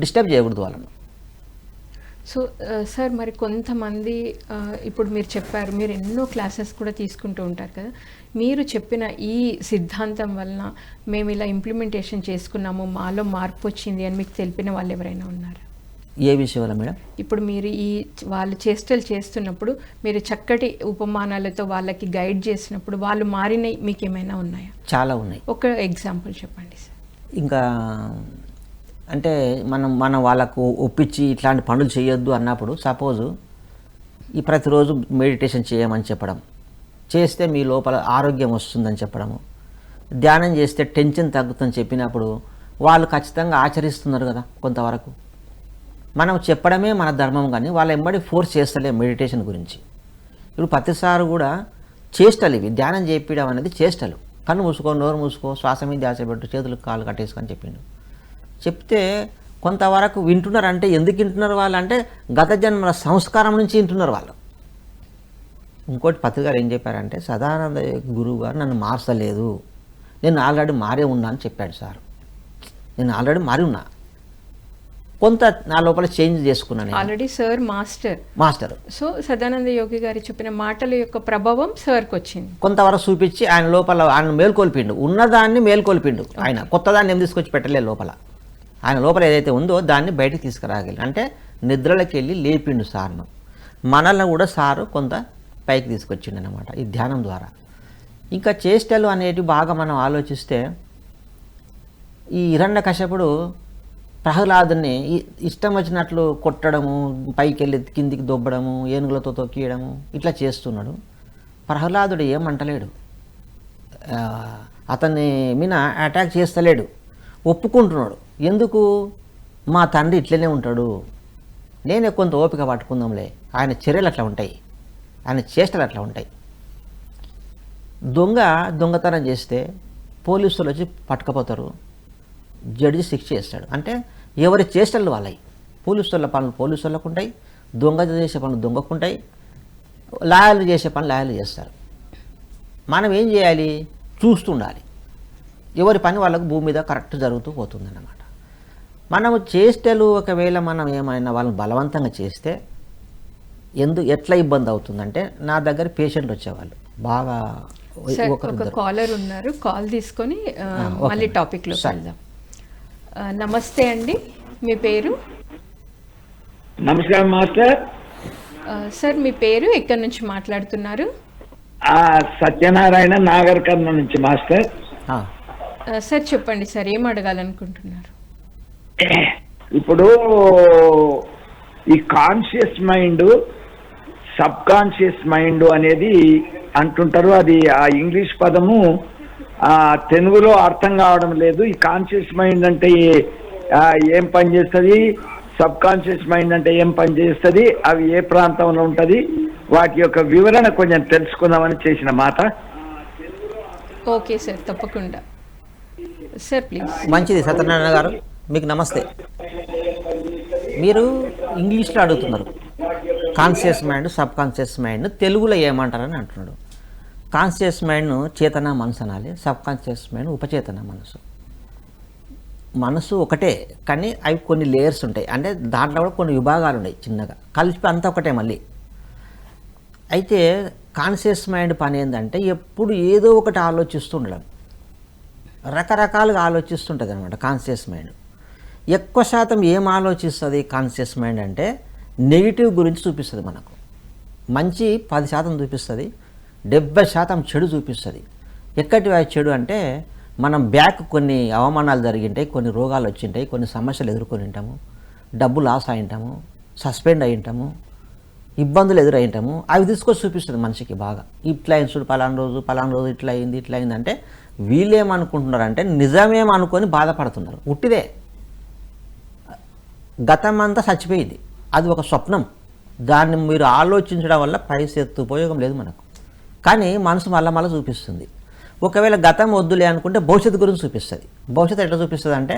డిస్టర్బ్ చేయకూడదు వాళ్ళను. సో సార్ మరి కొంతమంది ఇప్పుడు మీరు చెప్పారు, మీరు ఎన్నో క్లాసెస్ కూడా తీసుకుంటూ ఉంటారు కదా, మీరు చెప్పిన ఈ సిద్ధాంతం వలన మేము ఇలా ఇంప్లిమెంటేషన్ చేసుకున్నాము, మాలో మార్పు వచ్చింది అని మీకు తెలిపిన వాళ్ళు ఎవరైనా ఉన్నారా? ఏ విషయం వల్ల మేడం? ఇప్పుడు మీరు వాళ్ళు చేష్టలు చేస్తున్నప్పుడు మీరు చక్కటి ఉపమానాలతో వాళ్ళకి గైడ్ చేసినప్పుడు వాళ్ళు మారినవి మీకు ఏమైనా ఉన్నాయా? చాలా ఉన్నాయి. ఒక ఎగ్జాంపుల్ చెప్పండి సార్. ఇంకా అంటే మనం వాళ్ళకు ఒప్పించి ఇట్లాంటి పనులు చేయొద్దు అన్నప్పుడు, సపోజు ఈ ప్రతిరోజు మెడిటేషన్ చేయమని చెప్పడం, చేస్తే మీ లోపల ఆరోగ్యం వస్తుందని చెప్పడము, ధ్యానం చేస్తే టెన్షన్ తగ్గుతుందని చెప్పినప్పుడు వాళ్ళు ఖచ్చితంగా ఆచరిస్తున్నారు కదా కొంతవరకు. మనం చెప్పడమే మన ధర్మం, కానీ వాళ్ళ ఎంబడి ఫోర్స్ చేస్తలే మెడిటేషన్ గురించి. ఇప్పుడు ప్రతిసారి కూడా చేష్టలు ఇవి, ధ్యానం చేయించడం అనేది చేష్టలు. కన్ను మూసుకో, నోరు మూసుకో, శ్వాస మీద ధ్యాస పెట్టు, చేతులకు కాళ్ళు కట్టేసుకొని చెప్పిండు. చెప్తే కొంతవరకు వింటున్నారు. అంటే ఎందుకు వింటున్నారు వాళ్ళు అంటే గత జన్మల సంస్కారం నుంచి వింటున్నారు వాళ్ళు. ఇంకోటి పత్రికారు ఏం చెప్పారంటే, సదానంద గురువు గారు నన్ను మార్చలేదు, నేను ఆల్రెడీ మారే ఉన్నా అని చెప్పాడు సార్. నేను ఆల్రెడీ మారి ఉన్నా, కొంత నా లోపల చేంజ్ చేసుకున్నాను already. Sir master. So Sadananda Yogi garu చెప్పిన మాటల యొక్క ప్రభావం సార్కి వచ్చింది. కొంతవరకు చూపించి ఆయన లోపల ఆయన మేల్కొల్పిండు, ఉన్నదాన్ని మేల్కొల్పిండు. ఆయన కొత్తదాన్ని ఏం తీసుకొచ్చి పెట్టలే లోపల. ఆయన లోపల ఏదైతే ఉందో దాన్ని బయటకు తీసుకురాగలి, అంటే నిద్రలోకి వెళ్ళి లేపిండు సార్ను. మనల్ని కూడా సారు కొంత పైకి తీసుకొచ్చిండు అనమాట ఈ ధ్యానం ద్వారా. ఇంకా చేష్టలు అనేటివి బాగా మనం ఆలోచిస్తే, ఈ హిరణ్యకశపుడు ప్రహ్లాదుని ఇష్టం వచ్చినట్లు కొట్టడము, పైకి వెళ్ళి కిందికి దొబ్బడము, ఏనుగులతో తొక్కియడము ఇట్లా చేస్తున్నాడు. ప్రహ్లాదుడు ఏమంటలేడు, అతన్ని మీద అటాక్ చేస్తలేడు, ఒప్పుకుంటున్నాడు. ఎందుకు? మా తండ్రి ఇట్లనే ఉంటాడు, నేనే కొంత ఓపిక పట్టుకుందాంలే, ఆయన చర్యలు అట్లా ఉంటాయి, ఆయన చేష్టలు అట్లా ఉంటాయి. దొంగతనం చేస్తే పోలీసులు వచ్చి పట్టుకపోతారు, జడ్జి శిక్ష చేస్తాడు. అంటే ఎవరి చేష్టలు వాళ్ళవి. పోలీసుల పనులు పోలీసులకు ఉంటాయి, దొంగ చేసే పనులు దొంగకు ఉంటాయి, లాయర్లు చేసే పనులు లాయర్లు చేస్తారు. మనం ఏం చేయాలి? చూస్తుండాలి. ఎవరి పని వాళ్ళకు భూమి మీద కరెక్ట్ జరుగుతూ పోతుందన్నమాట. మనము చేష్టలు ఒకవేళ మనం ఏమైనా వాళ్ళని బలవంతంగా చేస్తే ఎట్లా ఇబ్బంది అవుతుందంటే, నా దగ్గర పేషెంట్లు వచ్చేవాళ్ళు బాగా సార్ ఒక కాలర్ ఉన్నారు, కాల్ తీసుకొని మళ్ళీ టాపిక్లోకి వెళ్దాం. నమస్తే అండి, మీ పేరు? నమస్కారం మాస్టర్. సార్ మీ పేరు, ఎక్కడి నుంచి మాట్లాడుతున్నారు? సత్యనారాయణ, నాగర్ కర్నూల్ నుంచి మాస్టర్. సార్ చెప్పండి సార్, ఏం అడగాలనుకుంటున్నారు? ఇప్పుడు ఈ conscious mind, sub conscious mind అనేది అంటుంటారు. అది ఆ ఇంగ్లీష్ పదము తెలుగులో అర్థం కావడం లేదు. ఈ కాన్షియస్ మైండ్ అంటే ఏం పని చేస్తుంది, సబ్ కాన్షియస్ మైండ్ అంటే ఏం పని చేస్తుంది, అవి ఏ ప్రాంతంలో ఉంటుంది, వాటి యొక్క వివరణ కొంచెం తెలుసుకుందామని చేసిన మాట. ఓకే సార్, తప్పకుండా సార్, ప్లీజ్. మంచిది సత్యనారాయణ గారు, మీకు నమస్తే. మీరు ఇంగ్లీష్లో అడుగుతున్నారు conscious mind, sub conscious mind తెలుగులో ఏమంటారని అంటున్నాడు. కాన్షియస్ మైండ్ను చేతన మనసు అనాలి, సబ్ కాన్షియస్ మైండ్ ఉపచేతన మనసు. మనసు ఒకటే, కానీ అవి కొన్ని లేయర్స్ ఉంటాయి, అంటే దాంట్లో కూడా కొన్ని విభాగాలు ఉన్నాయి చిన్నగా, కలిపి అంతా ఒకటే మళ్ళీ. అయితే కాన్షియస్ మైండ్ పని ఏంటంటే ఎప్పుడు ఏదో ఒకటి ఆలోచిస్తూ ఉండడం, రకరకాలుగా ఆలోచిస్తుంటుంది అనమాట కాన్షియస్ మైండ్. ఎక్కువ శాతం ఏం ఆలోచిస్తుంది కాన్షియస్ మైండ్ అంటే నెగిటివ్ గురించి చూపిస్తుంది మనకు. మంచి 10% చూపిస్తుంది, 70% చెడు చూపిస్తుంది. ఎక్కటి చెడు అంటే మనం బ్యాక్ కొన్ని అవమానాలు జరిగింటాయి, కొన్ని రోగాలు వచ్చింటాయి, కొన్ని సమస్యలు ఎదుర్కొని ఉంటాము, డబ్బు లాస్ అయి ఉంటాము, సస్పెండ్ అయి ఉంటాము, ఇబ్బందులు ఎదురైంటాము, అవి తీసుకొచ్చి చూపిస్తుంది మనిషికి బాగా. ఇట్లా అయింది చూడు, పలానా రోజు ఇట్లా అయింది అంటే వీళ్ళేమనుకుంటున్నారంటే నిజమేమనుకొని బాధపడుతున్నారు. ఉట్టిదే, గతం అంతా చచ్చిపోయింది, అది ఒక స్వప్నం. దాన్ని మీరు ఆలోచించడం వల్ల పైసెత్తు ఉపయోగం లేదు మనకు. కానీ మనసు మళ్ళీ చూపిస్తుంది. ఒకవేళ గతం వద్దులే అనుకుంటే భవిష్యత్తు గురించి చూపిస్తుంది. భవిష్యత్తు ఎట్లా చూపిస్తుంది అంటే,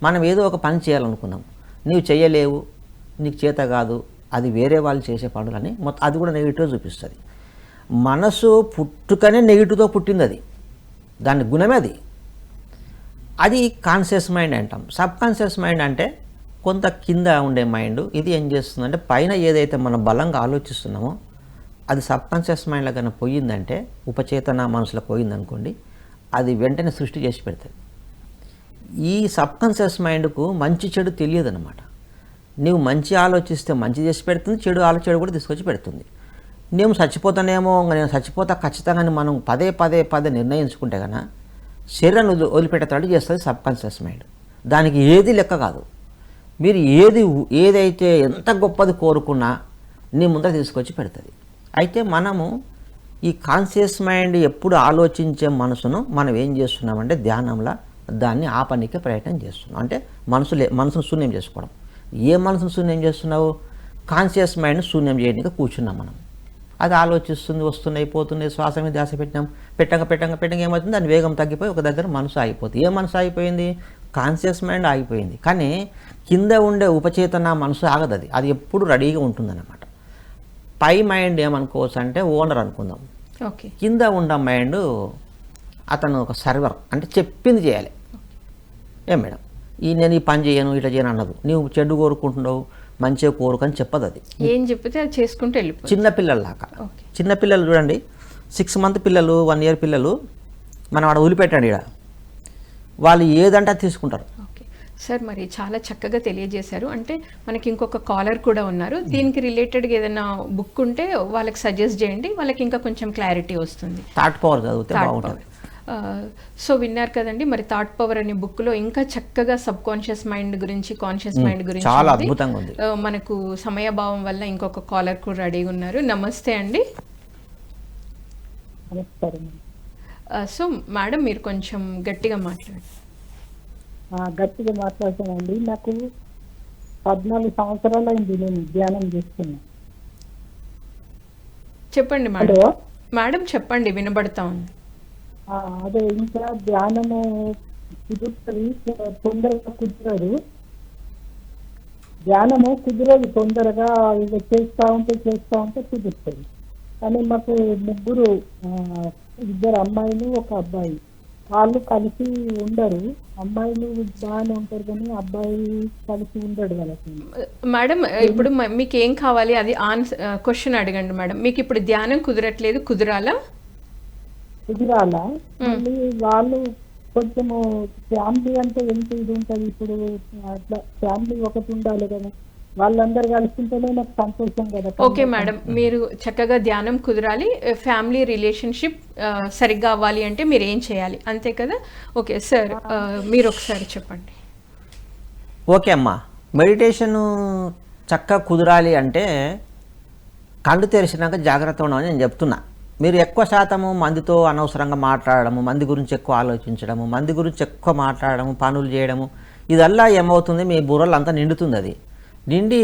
మనం ఏదో ఒక పని చేయాలనుకున్నాం, నీవు చేయలేవు, నీకు చేత కాదు, అది వేరే వాళ్ళు చేసే పనులని మొత్తం అది కూడా నెగిటివ్గా చూపిస్తుంది. మనసు పుట్టుకనే నెగిటివ్తో పుట్టింది, అది దాని గుణమే అది. అది కాన్షియస్ మైండ్ అంటాం. సబ్ కాన్షియస్ మైండ్ అంటే కొంత కింద ఉండే మైండ్. ఇది ఏం చేస్తుందంటే పైన ఏదైతే మనం బలంగా ఆలోచిస్తున్నామో అది సబ్ కాన్షియస్ మైండ్లో కన్నా పోయిందంటే, ఉపచేతన మనసులో పోయిందనుకోండి, అది వెంటనే సృష్టి చేసి పెడుతుంది. ఈ సబ్ కాన్షియస్ మైండ్కు మంచి చెడు తెలియదు అనమాట. నీవు మంచి ఆలోచిస్తే మంచి చేసి పెడుతుంది, చెడు కూడా తీసుకొచ్చి పెడుతుంది. నేను చచ్చిపోతానేమో, నేను చచ్చిపోతా ఖచ్చితంగా మనం పదే నిర్ణయించుకుంటే కన్నా శరీరాన్ని వదిలిపెట్టేటట్టు చేస్తుంది సబ్ కాన్షియస్ మైండ్. దానికి ఏది లెక్క కాదు. మీరు ఏదైతే ఎంత గొప్పది కోరుకున్నా నీ ముందర తీసుకొచ్చి పెడుతుంది. అయితే మనము ఈ కాన్షియస్ మైండ్ ఎప్పుడు ఆలోచించే మనసును మనం ఏం చేస్తున్నామంటే ధ్యానంలో దాన్ని ఆపనికి ప్రయత్నం చేస్తున్నాం. అంటే మనసును శూన్యం చేసుకోవడం. ఏ మనసును శూన్యం చేస్తున్నావు? కాన్షియస్ మైండ్ శూన్యం చేయడానికి కూర్చున్నాం మనం. అది ఆలోచిస్తుంది, వస్తున్నాయి, పోతున్నాయి, శ్వాస మీద ధ్యాస పెట్టంగా ఏమవుతుంది, దాని వేగం తగ్గిపోయి ఒక దగ్గర మనసు ఆగిపోతుంది. ఏ మనసు ఆగిపోయింది? కాన్షియస్ మైండ్ ఆగిపోయింది. కానీ కింద ఉండే ఉపచేతన మనసు ఆగదు. అది ఎప్పుడు రెడీగా ఉంటుందన్నమాట. పై మైండ్ ఏమనుకోవచ్చు అంటే ఓనర్ అనుకుందాం. ఓకే. కింద ఉన్న మైండ్ అతను ఒక సర్వర్, అంటే చెప్పింది చేయాలి. ఏం మేడం, నేను ఈ పని చేయను, ఇట్లా చేయను అన్నదు. నీవు చెడు కోరుకుంటున్నావు, మంచిగా కోరుకని చెప్పదు. అది ఏం చెప్తే అది చేసుకుంటూ వెళ్ళిపోతుంది. చిన్నపిల్లలాగా. చిన్నపిల్లలు చూడండి, 6 month పిల్లలు, 1 year పిల్లలు మనం ఆడ వదిలిపెట్టండి, ఇక్కడ వాళ్ళు ఏదంటే అది తీసుకుంటారు. ఓకే సార్, మరి చాలా చక్కగా తెలియజేశారు. అంటే మనకి ఇంకొక కాలర్ కూడా ఉన్నారు, దీనికి రిలేటెడ్గా ఏదైనా బుక్ ఉంటే వాళ్ళకి సజెస్ట్ చేయండి, వాళ్ళకి ఇంకా కొంచెం క్లారిటీ వస్తుంది. థాట్ పవర్ చదివితే బాగుంటుంది. సో విన్నారు కదండి, మరి థాట్ పవర్ అనే బుక్లో ఇంకా చక్కగా సబ్ కాన్షియస్ మైండ్ గురించి, కాన్షియస్ మైండ్ గురించి చాలా అద్భుతంగా ఉంది. మనకు సమయభావం వల్ల ఇంకొక కాలర్ కూడా రెడీగా ఉన్నారు. నమస్తే అండి. సో మేడం, మీరు కొంచెం గట్టిగా మాట్లాడండి. గట్టిగా మాట్లాడతానండి. నాకు 14 సంవత్సరాలు అయింది నేను ధ్యానం చేస్తున్నా. చెప్పండి మేడం. మేడం చెప్పండి, వినబడతా ఉంది. అదే ఇంకా ధ్యానము కుదురుతుంది, తొందరగా కుదరదు. ధ్యానము కుదరదు తొందరగా, ఇక చేస్తూ ఉంటే కుదురుతుంది. కానీ మాకు 2 అమ్మాయిలు 1 అబ్బాయి. వాళ్ళు కలిసి ఉండరు. అమ్మాయిలు బాగానే ఉంటారు కానీ అబ్బాయి కలిసి ఉండడు వాళ్ళకి. మేడం ఇప్పుడు మీకు ఏం కావాలి అది క్వశ్చన్ అడగండి మేడం. మీకు ఇప్పుడు ధ్యానం కుదరట్లేదు, కుదరాలా? కుదిరాలా? మళ్ళీ వాళ్ళు కొంచెము ఫ్యామిలీ అంటే ఎంత ఇది ఉంటుంది ఇప్పుడు, అట్లా ఫ్యామిలీ ఒకటి ఉండాలి కదా, వాళ్ళందరూ కలిసింటేనే నాకు సంతోషం కదా. ఓకే మేడం, మీరు చక్కగా ధ్యానం కుదరాలి, ఫ్యామిలీ రిలేషన్షిప్ సరిగ్గా అవ్వాలి అంటే మీరు ఏం చేయాలి, అంతే కదా? ఓకే సార్, మీరు ఒకసారి చెప్పండి. ఓకే అమ్మా, మెడిటేషను చక్కగా కుదరాలి అంటే కళ్ళు తెరిచినాక జాగ్రత్త ఉండమని నేను చెప్తున్నా. మీరు ఎక్కువ శాతము మందితో అనవసరంగా మాట్లాడడము, మంది గురించి ఎక్కువ ఆలోచించడము, మంది గురించి ఎక్కువ మాట్లాడడము, పనులు చేయడము, ఇదల్లా ఏమవుతుంది, మీ బుర్రలు అంతా నిండుతుంది. అది నిండి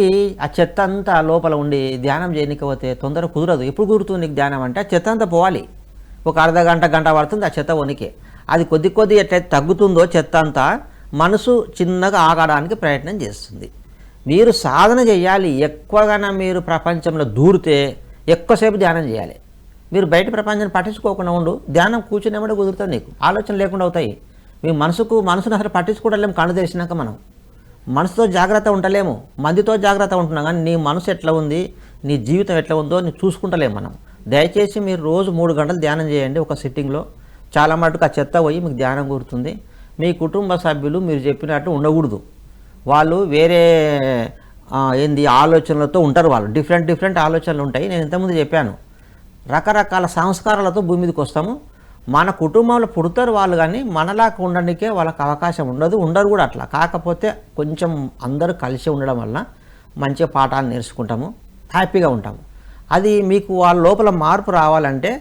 ఆ చెత్త అంతా లోపల ఉండి ధ్యానం చేయనికపోతే తొందర కుదరదు. ఎప్పుడు కుదురుతుంది నీకు ధ్యానం అంటే ఆ చెత్త అంతా పోవాలి. ఒక అర్ధ గంట పడుతుంది ఆ చెత్త వణికే. అది కొద్ది ఎట్లయితే తగ్గుతుందో చెత్త అంతా మనసు చిన్నగా ఆగడానికి ప్రయత్నం చేస్తుంది. మీరు సాధన చేయాలి. ఎక్కువగా మీరు ప్రపంచంలో దూరితే ఎక్కువసేపు ధ్యానం చేయాలి. మీరు బయట ప్రపంచాన్ని పట్టించుకోకుండా ఉండు, ధ్యానం కూర్చునేమంటే కుదురుతుంది. నీకు ఆలోచన లేకుండా అవుతాయి. మీ మనసును అసలు పట్టించుకోవట్లేము. కళ్ళు తెరిచినాక మనం మనసుతో జాగ్రత్త ఉండలేము, మందితో జాగ్రత్త ఉంటున్నాం, కానీ నీ మనసు ఎట్లా ఉంది, నీ జీవితం ఎట్లా ఉందో నీ చూసుకుంటలేము మనం. దయచేసి మీరు రోజు 3 గంటలు ధ్యానం చేయండి ఒక సిట్టింగ్లో. చాలా మటుకు ఆ చెత్త పోయి మీకు ధ్యానం కూరుతుంది. మీ కుటుంబ సభ్యులు మీరు చెప్పినట్టు ఉండకూడదు. వాళ్ళు వేరే ఆలోచనలతో ఉంటారు. వాళ్ళు డిఫరెంట్ ఆలోచనలు ఉంటాయి. నేను ఇంతకుముందు చెప్పాను, రకరకాల సంస్కారాలతో భూమి మీదకి వస్తాము. మన కుటుంబంలో పుడతారు వాళ్ళు, కానీ మనలాగా ఉండడానికే వాళ్ళకి అవకాశం ఉండరు కూడా అట్లా. కాకపోతే కొంచెం అందరూ కలిసి ఉండడం వల్ల మంచిగా పాఠాలు నేర్చుకుంటాము, హ్యాపీగా ఉంటాము. అది మీకు వాళ్ళ లోపల మార్పు రావాలంటే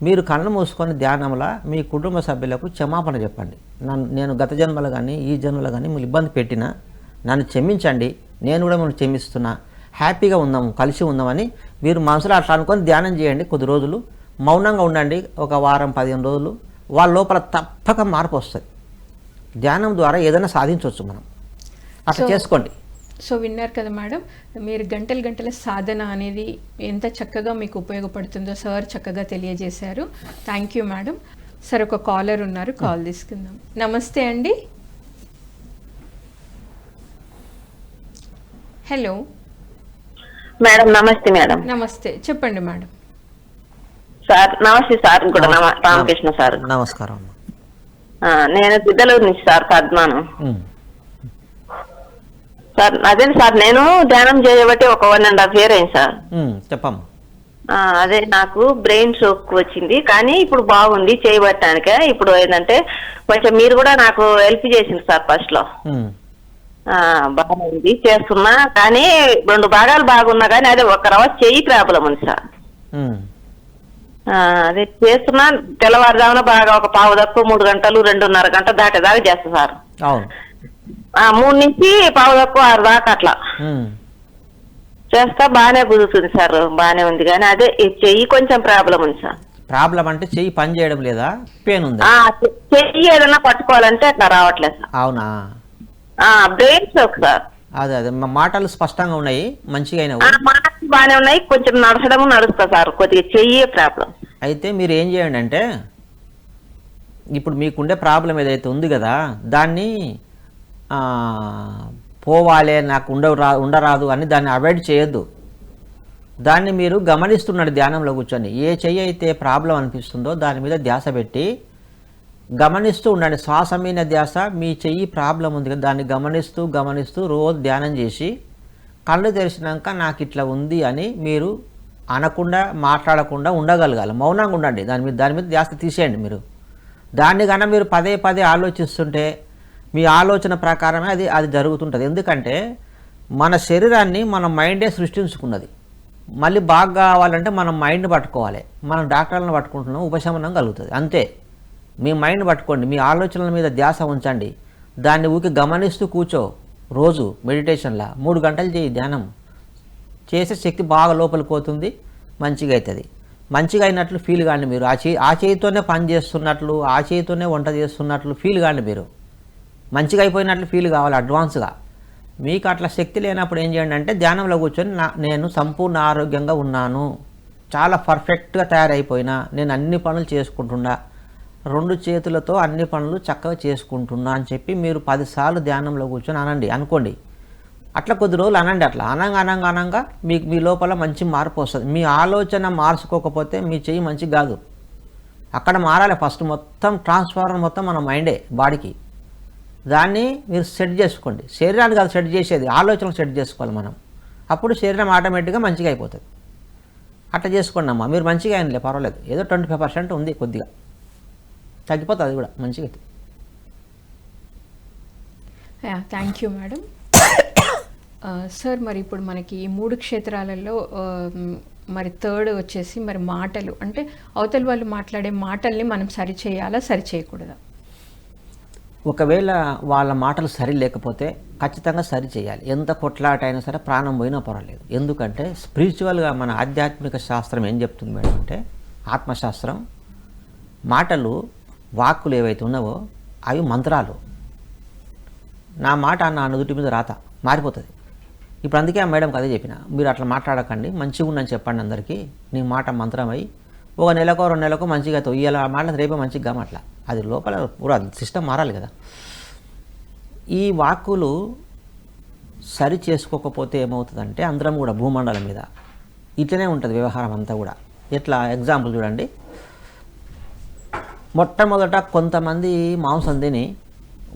మీరు కళ్ళు మూసుకొని ధ్యానంలో మీ కుటుంబ సభ్యులకు క్షమాపణ చెప్పండి. నేను గత జన్మలో కానీ ఈ జన్మలో కానీ మీరు ఇబ్బంది పెట్టినా నన్ను క్షమించండి, నేను కూడా మిమ్మల్ని క్షమిస్తున్నా, హ్యాపీగా ఉందాము, కలిసి ఉందామని మీరు మనసులో అట్లా అనుకొని ధ్యానం చేయండి. కొద్ది రోజులు మౌనంగా ఉండండి, ఒక వారం 15 రోజులు. వాళ్ళ లోపల తప్పక మార్పు వస్తుంది. ధ్యానం ద్వారా ఏదైనా సాధించవచ్చు మనం. అట్లా చేసుకోండి. సో విన్నారు కదా మేడం, మీరు గంటల సాధన అనేది ఎంత చక్కగా మీకు ఉపయోగపడుతుందో సార్ చక్కగా తెలియజేశారు. Thank you madam. సార్ ఒక కాలర్ ఉన్నారు, కాల్ తీసుకుందాం. నమస్తే అండి. Hello madam. నమస్తే మేడం. నమస్తే, చెప్పండి మేడం. సార్ నమస్తే సార్. కూడా రామకృష్ణ సార్. నమస్కారం. నేను గుద్దలూరు నుంచి సార్, పద్మాను సార్. అదే సార్, నేను ధ్యానం చేయబట్టి ఒక 1.5 year అయింది సార్. చెప్పమ్మా. అదే నాకు బ్రెయిన్ స్ట్రోక్ వచ్చింది, కానీ ఇప్పుడు బాగుంది చేయబట్టానికే. ఇప్పుడు ఏంటంటే కొంచెం మీరు కూడా నాకు హెల్ప్ చేసింది సార్ ఫస్ట్ లో. బాగుంది చేస్తున్నా, కానీ 2 భాగాలు బాగున్నా, కానీ అదే ఒక రవ చెయ్యి ప్రాబ్లం ఉంది సార్. అదే చేస్తున్నా, తెల్లవారుజామున బాగా ఒక 2:15 గంటలు 2:30 గంట దాటేదాకా చేస్తా సార్. 3 నుంచి 5:15 దాకా అట్లా చేస్తా. బాగానే కుదురుతుంది సార్, బాగానే ఉంది. కానీ అదే చెయ్యి కొంచెం ప్రాబ్లం ఉంది సార్. ప్రాబ్లం అంటే చెయ్యి పని చేయడం లేదా, పెయిన్ ఉంది? చెయ్యి ఏదన్నా పట్టుకోవాలంటే అట్లా రావట్లేదు సార్. అవునా? Brain stroke sir. అదే మాటలు స్పష్టంగా ఉన్నాయి, మంచిగా అయినావు, మాటలు బాగానే ఉన్నాయి. కొంచెం నడుస్తా సార్, కొద్దిగా చెయ్యి ప్రాబ్లం. అయితే మీరు ఏం చేయండి అంటే, ఇప్పుడు మీకుండే ప్రాబ్లం ఏదైతే ఉంది కదా, దాన్ని పోవాలి, నాకు ఉండరాదు అని దాన్ని అవాయిడ్ చేయొద్దు. దాన్ని మీరు గమనిస్తున్నాడు ధ్యానంలో కూర్చొని. ఏ చెయ్యి అయితే ప్రాబ్లం అనిపిస్తుందో దాని మీద ధ్యాస పెట్టి గమనిస్తూ ఉండండి. శ్వాస మీద ధ్యాస. మీ చెయ్యి ప్రాబ్లం ఉంది కదా, దాన్ని గమనిస్తూ రోజు ధ్యానం చేసి కళ్ళు తెరిచినాక నాకు ఇట్లా ఉంది అని మీరు అనకుండా మాట్లాడకుండా ఉండగలగాలి. మౌనంగా ఉండండి. దాని మీద ధ్యాస తీసేయండి. మీరు దాన్ని కన్నా మీరు పదే ఆలోచిస్తుంటే మీ ఆలోచన ప్రకారమే అది జరుగుతుంటుంది. ఎందుకంటే మన శరీరాన్ని మన మైండే సృష్టించుకున్నది. మళ్ళీ బాగా కావాలంటే మనం మైండ్ పట్టుకోవాలి. మనం డాక్టర్లను పట్టుకుంటున్నాం, ఉపశమనం కలుగుతుంది. అంతే. మీ మైండ్ పట్టుకోండి, మీ ఆలోచనల మీద ధ్యాస ఉంచండి. దాన్ని ఊరికి గమనిస్తూ కూర్చో. రోజు మెడిటేషన్లా 3 గంటలు చేయి. ధ్యానం చేసే శక్తి బాగా లోపలికి పోతుంది, మంచిగా అవుతుంది. మంచిగా అయినట్లు ఫీల్ కాండి. మీరు ఆ చేయితోనే పని చేస్తున్నట్లు, ఆ చేయితోనే వంట చేస్తున్నట్లు ఫీల్ కాండి. మీరు మంచిగా అయిపోయినట్లు ఫీల్ కావాలి అడ్వాన్స్గా. మీకు అట్లా శక్తి లేనప్పుడు ఏం చేయండి అంటే, ధ్యానంలో కూర్చొని నేను సంపూర్ణ ఆరోగ్యంగా ఉన్నాను, చాలా పర్ఫెక్ట్గా తయారైపోయినా, నేను అన్ని పనులు చేసుకుంటున్నా, 2 చేతులతో అన్ని పనులు చక్కగా చేసుకుంటున్నా అని చెప్పి మీరు 10 సార్లు ధ్యానంలో కూర్చొని అనండి, అనుకోండి. అట్లా కొద్ది రోజులు అనండి. అట్లా అనంగా మీకు మీ లోపల మంచి మార్పు వస్తుంది. మీ ఆలోచన మార్చుకోకపోతే మీ చెయ్యి మంచిగా కాదు. అక్కడ మారాలి ఫస్ట్. మొత్తం ట్రాన్స్ఫార్మర్ మొత్తం మన మైండే బాడీకి. దాన్ని మీరు సెట్ చేసుకోండి. శరీరాన్ని కాదు సెట్ చేసేది, ఆలోచనలు సెట్ చేసుకోవాలి మనం. అప్పుడు శరీరం ఆటోమేటిక్గా మంచిగా అయిపోతుంది. అట్లా చేసుకోండి అమ్మా. మీరు మంచిగా అయినలే, పర్వాలేదు. ఏదో 25% ఉంది, కొద్దిగా తగ్గిపోతుంది, అది కూడా మంచిగా అవుతుంది. Thank you madam. సార్ మరి ఇప్పుడు మనకి ఈ 3 క్షేత్రాలలో మరి థర్డ్ వచ్చేసి మరి మాటలు, అంటే అవతల వాళ్ళు మాట్లాడే మాటల్ని మనం సరి చేయాలా, సరి చేయకూడదా? ఒకవేళ వాళ్ళ మాటలు సరి లేకపోతే ఖచ్చితంగా సరి చేయాలి. ఎంత కొట్లాట అయినా సరే, ప్రాణం పోయినా పర్వాలేదు. ఎందుకంటే స్పిరిచువల్గా మన ఆధ్యాత్మిక శాస్త్రం ఏం చెప్తుంది మేడం అంటే, ఆత్మశాస్త్రం, మాటలు వాక్కులు ఏవైతే ఉన్నావో అవి మంత్రాలు. నా మాట నా నుదుటి మీద రాత మారిపోతుంది. ఇప్పుడు అందుకే ఆ మేడంకి అదే చెప్పిన, మీరు అట్లా మాట్లాడకండి, మంచిగా ఉందని చెప్పండి అందరికీ. నీ మాట మంత్రమై 1 నెలకో 2 నెలకో మంచిగా అవుతావు. ఇవాళ మాటలు రేపే మంచిగా అట్లా. అది లోపల పూరా సిస్టమ్ మారాలి కదా. ఈ వాక్కులు సరి చేసుకోకపోతే ఏమవుతుందంటే, అందరం కూడా భూమండలం మీద ఇట్లనే ఉంటుంది వ్యవహారం అంతా కూడా. ఎట్లా ఎగ్జాంపుల్ చూడండి. మొట్టమొదట కొంతమంది మాంసం తిని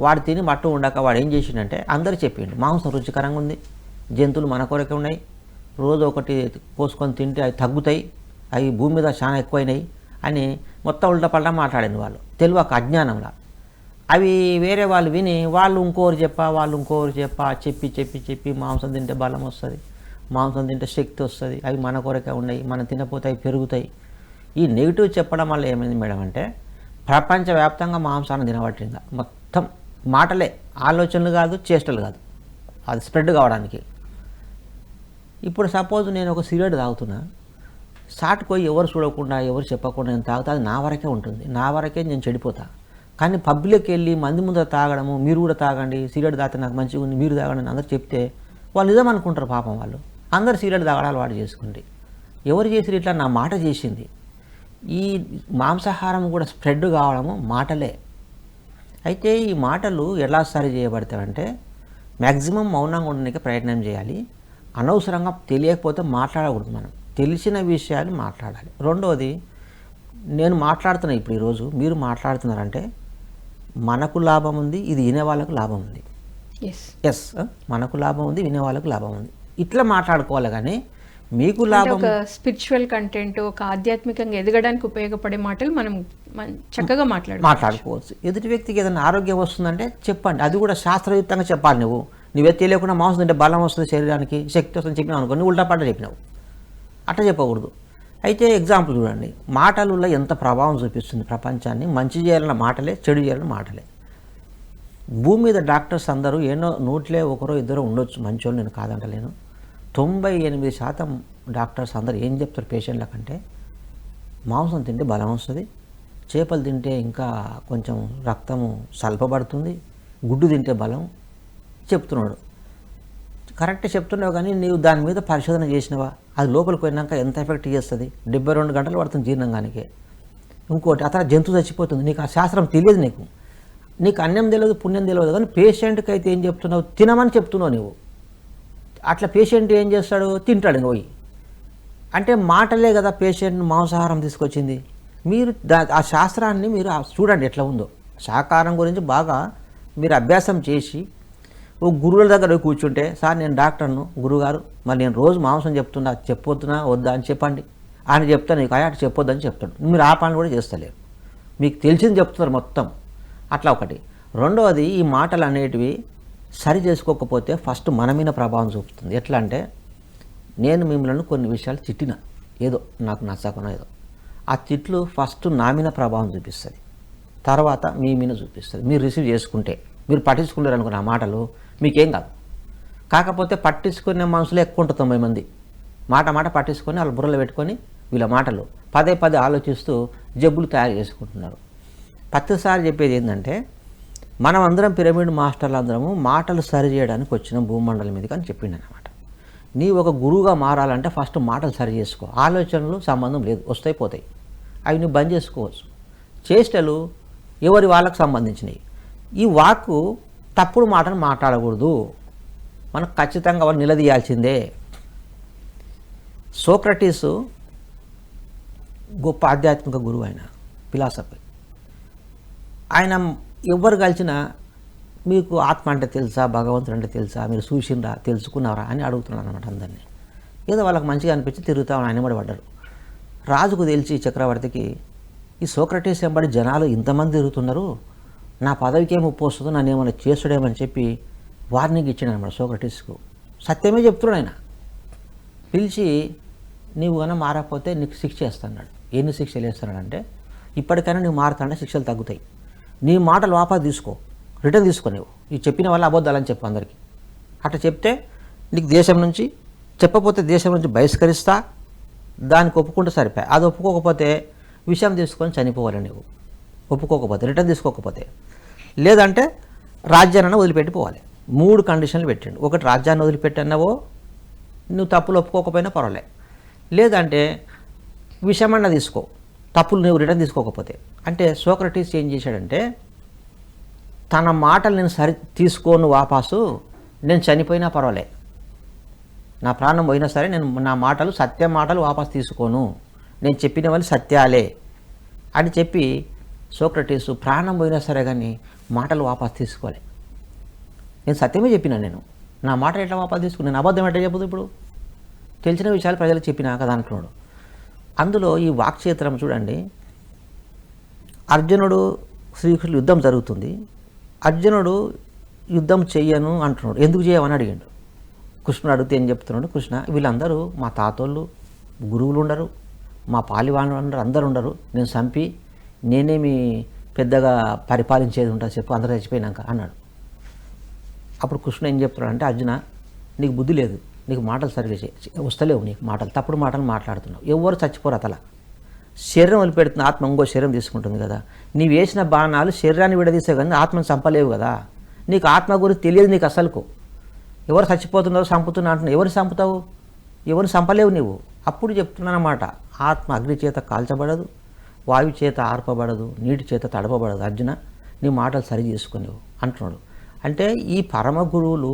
వాడు తిని మట్టు ఉండక వాడు ఏం చేసిండంటే అందరు చెప్పిండు, మాంసం రుచికరంగా ఉంది, జంతువులు మన కొరకే ఉన్నాయి, రోజు ఒకటి కోసుకొని తింటే అవి తగ్గుతాయి, అవి భూమి మీద చాలా ఎక్కువైనాయి అని మొత్తం ఉల్టపల్టా మాట్లాడింది వాళ్ళు, తెలియక అజ్ఞానంలో. అవి వేరే వాళ్ళు విని వాళ్ళు ఇంకోరు చెప్పి మాంసం తింటే బలం వస్తుంది, మాంసం తింటే శక్తి వస్తుంది, అవి మన కొరకే ఉన్నాయి, మనం తినపోతే అవి పెరుగుతాయి. ఈ నెగిటివ్ చెప్పడం వల్ల ఏమైంది మేడం అంటే, ప్రపంచవ్యాప్తంగా మాంసాన్ని తినబట్టిందా మొత్తం మాటలే, ఆలోచనలు కాదు, చేష్టలు కాదు, అది స్ప్రెడ్ కావడానికి. ఇప్పుడు సపోజ్ నేను ఒక సిగరెట్ తాగుతున్నా, సాటుకోయి ఎవరు చూడకుండా ఎవరు చెప్పకుండా నేను తాగుతా, అది నా వరకే ఉంటుంది, నా వరకే నేను చెడిపోతా. కానీ పబ్లిక్కి వెళ్ళి మంది ముందర తాగడము, మీరు కూడా తాగండి, సిగరెట్ తాగితే నాకు మంచిగా ఉంది, మీరు తాగండి అని అందరు చెప్తే వాళ్ళు నిజం అనుకుంటారు పాపం. వాళ్ళు అందరు సిగరెట్ తాగడాలు వాడు చేసుకుంటే, ఎవరు చేసి ఇట్లా నా మాట చేసింది. ఈ మాంసాహారం కూడా స్ప్రెడ్ కావడము మాటలే. అయితే ఈ మాటలు ఎలా సరి చేయబడతాయంటే, మ్యాక్సిమం మౌనంగా ఉండడానికి ప్రయత్నం చేయాలి. అనవసరంగా తెలియకపోతే మాట్లాడకూడదు. మనం తెలిసిన విషయాలు మాట్లాడాలి. రెండవది, నేను మాట్లాడుతున్నా ఇప్పుడు ఈరోజు, మీరు మాట్లాడుతున్నారంటే మనకు లాభం ఉంది, ఇది వినే వాళ్ళకు లాభం ఉంది. ఎస్, మనకు లాభం ఉంది, వినే వాళ్ళకు లాభం ఉంది. ఇట్లా మాట్లాడుకోవాలి. కానీ మీకు లాభం, ఒక స్పిరిచువల్ కంటెంట్, ఒక ఆధ్యాత్మికంగా ఎదగడానికి ఉపయోగపడే మాటలు మనం చక్కగా మాట్లాడుకోవచ్చు. ఎదుటి వ్యక్తికి ఏదైనా ఆరోగ్యం వస్తుందంటే చెప్పండి, అది కూడా శాస్త్రయుక్తంగా చెప్పాలి. నువ్వే తెలియకుండా మాంసం తింటే బలం వస్తుంది, శరీరానికి శక్తి వస్తుంది చెప్పినావు అనుకో, నువ్వు ఉల్టాపడ్డ చెప్పినావు. అట్లా చెప్పకూడదు. అయితే ఎగ్జాంపుల్ చూడండి, మాటలలో ఎంత ప్రభావం చూపిస్తుంది ప్రపంచాన్ని. మంచి చేయాలన్న మాటలే, చెడు చేయాలన్న మాటలే. భూమి మీద డాక్టర్స్ అందరూ ఏనో 1-2 ఉండొచ్చు మంచోళ్ళు, నేను కాదంటలేను. 98% డాక్టర్స్ అందరూ ఏం చెప్తారు పేషెంట్లకంటే, మాంసం తింటే బలం వస్తుంది, చేపలు తింటే ఇంకా కొంచెం రక్తము సల్పబడుతుంది, గుడ్డు తింటే బలం చెప్తున్నాడు. కరెక్ట్ చెప్తున్నావు, కానీ నీవు దాని మీద పరిశోధన చేసినవా? అది లోపలికి పోయినాక ఎంత ఎఫెక్ట్ చేస్తుంది? 72 గంటలు పడుతుంది జీర్ణంగానికి. ఇంకోటి, అతను జంతువు చచ్చిపోతుంది. నీకు ఆ శాస్త్రం తెలియదు, నీకు అన్నం తెలియదు, పుణ్యం తెలియదు. కానీ పేషెంట్కి అయితే ఏం చెప్తున్నావు? తినమని చెప్తున్నావు నువ్వు. అట్లా పేషెంట్ ఏం చేస్తాడు? తింటాడు పోయి. అంటే మాటలే కదా పేషెంట్ మాంసాహారం తీసుకొచ్చింది. మీరు ఆ శాస్త్రాన్ని మీరు చూడండి ఎట్లా ఉందో. శాకాహారం గురించి బాగా మీరు అభ్యాసం చేసి ఓ గురువుల దగ్గర కూర్చుంటే, సార్ నేను డాక్టర్ను, గురువుగారు మరి నేను రోజు మాంసం చెప్తున్నా, చెప్పొద్దునా వద్దా అని చెప్పండి అని చెప్తాను. నీకు అటు చెప్పొద్దని చెప్తాడు. మీరు ఆ పని కూడా చేస్తలేరు, మీకు తెలిసింది చెప్తున్నారు మొత్తం. అట్లా ఒకటి. రెండవది, ఈ మాటలు అనేటివి సరి చేసుకోకపోతే ఫస్ట్ మన మీద ప్రభావం చూపుతుంది. ఎట్లా అంటే, నేను మిమ్మల్ని కొన్ని విషయాలు తిట్టిన, ఏదో నాకు నచ్చకుండా ఏదో, ఆ తిట్లు ఫస్ట్ నా మీద ప్రభావం చూపిస్తుంది, తర్వాత మీ మీద చూపిస్తుంది. మీరు రిసీవ్ చేసుకుంటే, మీరు పట్టించుకుంటారు అనుకున్న ఆ మాటలు మీకేం కాదు. కాకపోతే పట్టించుకునే మనుషులు ఎక్కువ ఉంటుంది. 90 మంది మాట పట్టించుకొని వాళ్ళ బుర్రలో పెట్టుకొని వీళ్ళ మాటలు పదే ఆలోచిస్తూ జబ్బులు తయారు చేసుకుంటున్నారు. ప్రతిసారి చెప్పేది ఏంటంటే, మనం అందరం పిరమిడ్ మాస్టర్లు అందరము మాటలు సరి చేయడానికి వచ్చిన భూమండలం మీదకి అని చెప్పిండు అనమాట. నీ ఒక గురువుగా మారాలంటే ఫస్ట్ మాటలు సరి చేసుకో. ఆలోచనలు సంబంధం లేదు, వస్తాయి పోతాయి, అవి నువ్వు బంద్ చేసుకోవచ్చు. చేష్టలు ఎవరి వాళ్ళకు సంబంధించినవి. ఈ వాక్కు తప్పుడు మాటను మాట్లాడకూడదు, మనకు ఖచ్చితంగా వాళ్ళు నిలదీయాల్సిందే. సోక్రటీసు గొప్ప ఆధ్యాత్మిక గురువు, ఆయన ఫిలాసఫీ. ఆయన ఎవరు కలిసినా మీకు ఆత్మ అంటే తెలుసా, భగవంతుడు అంటే తెలుసా, మీరు చూసిండ్రా, తెలుసుకున్నారా అని అడుగుతున్నాను అనమాట అందరినీ. ఏదో వాళ్ళకి మంచిగా అనిపించి తిరుగుతా ఆయన ఎంబడి పడ్డారు. రాజుకు తెలిసి చక్రవర్తికి, ఈ సోక్రటీస్ ఎంబడి జనాలు ఇంతమంది తిరుగుతున్నారు, నా పదవికి ఏమి ముప్పు వస్తుందో, నన్ను ఏమైనా చేస్తుడేమని చెప్పి వార్నింగ్ ఇచ్చాడు అనమాట సోక్రటీస్కు. సత్యమే చెప్తున్నాడు ఆయన. పిలిచి, నీవు కన్నా మారకపోతే నీకు శిక్ష వేస్తున్నాడు. ఎన్ని శిక్షలు వేస్తున్నాడంటే, ఇప్పటికైనా నువ్వు మారుతాంటే శిక్షలు తగ్గుతాయి, నీ మాటలు వాపసు తీసుకో, రిటర్న్ తీసుకో, నువ్వు ఈ చెప్పిన వల్ల అబద్ధాలని చెప్పు అందరికీ. అట్లా చెప్తే నీకు దేశం నుంచి, చెప్పకపోతే దేశం నుంచి బహిష్కరిస్తా, దానికి ఒప్పుకుంటే సరిపోయి. అది ఒప్పుకోకపోతే విషయం తీసుకొని చనిపోవాలి నువ్వు, ఒప్పుకోకపోతే, రిటర్న్ తీసుకోకపోతే. లేదంటే రాజ్యాన్ని వదిలిపెట్టిపోవాలి. 3 కండిషన్లు పెట్టిండు. ఒకటి, రాజ్యాన్ని వదిలిపెట్టన్నావో నువ్వు తప్పులు ఒప్పుకోకపోయినా పర్వాలే, లేదంటే విషమన్న తీసుకో, తప్పులు నువ్వు రిటర్న్ తీసుకోకపోతే. అంటే సోక్రటీస్ ఏం చేశాడంటే, తన మాటలు నేను తీసుకోను వాపాసు, నేను చనిపోయినా పర్వాలే, నా ప్రాణం పోయినా సరే నేను నా మాటలు, సత్య మాటలు వాపసు తీసుకోను, నేను చెప్పినవన్నీ సత్యాలే అని చెప్పి సోక్రటీసు ప్రాణం పోయినా సరే కానీ మాటలు వాపసు తీసుకోలే. నేను సత్యమే చెప్పినా, నేను నా మాట ఎట్లా వాపసు తీసుకుని, నేను అబద్ధం ఎట్లా చెప్పదు, ఇప్పుడు తెలిసిన విషయాలు ప్రజలకు చెప్పినా కదా అంటున్నాడు. అందులో ఈ వాక్క్షేత్రం చూడండి, అర్జునుడు శ్రీకృష్ణుడు యుద్ధం జరుగుతుంది, అర్జునుడు యుద్ధం చెయ్యను అంటున్నాడు. ఎందుకు చేయమని అడిగాడు. కృష్ణుడు అడిగితే ఏం చెప్తున్నాడు, కృష్ణ వీళ్ళందరూ మా తాతోళ్ళు, గురువులు ఉండరు, మా పాలివాళ్ళు ఉండరు, అందరు ఉండరు, నేను చంపి నేనేమి పెద్దగా పరిపాలించేది ఉంటుంది చెప్పు, అందరూ చచ్చిపోయినాక అన్నాడు. అప్పుడు కృష్ణ ఏం చెప్తున్నాడు అంటే, అర్జున నీకు బుద్ధి లేదు, నీకు మాటలు సరిగ్గా వస్తలేవు, నీకు మాటలు తప్పుడు మాటలు మాట్లాడుతున్నావు. ఎవరు చచ్చిపోరు అతల, శరీరం వదిలిపెడుతున్న ఆత్మ ఇంకో శరీరం తీసుకుంటుంది కదా. నీవు వేసిన బాణాలు శరీరాన్ని విడదీసే కానీ ఆత్మను చంపలేవు కదా. నీకు ఆత్మ గురించి తెలియదు నీకు అసలుకు. ఎవరు చచ్చిపోతున్నారో చంపుతున్నా అంటున్నావు, ఎవరు చంపుతావు, ఎవరు చంపలేవు నీవు. అప్పుడు చెప్తున్నానమాట, ఆత్మ అగ్ని చేత కాల్చబడదు, వాయు చేత ఆర్పబడదు, నీటి చేత తడపబడదు. అర్జున నీ మాటలు సరి చేసుకునేవు అంటున్నాడు. అంటే ఈ పరమ గురువులు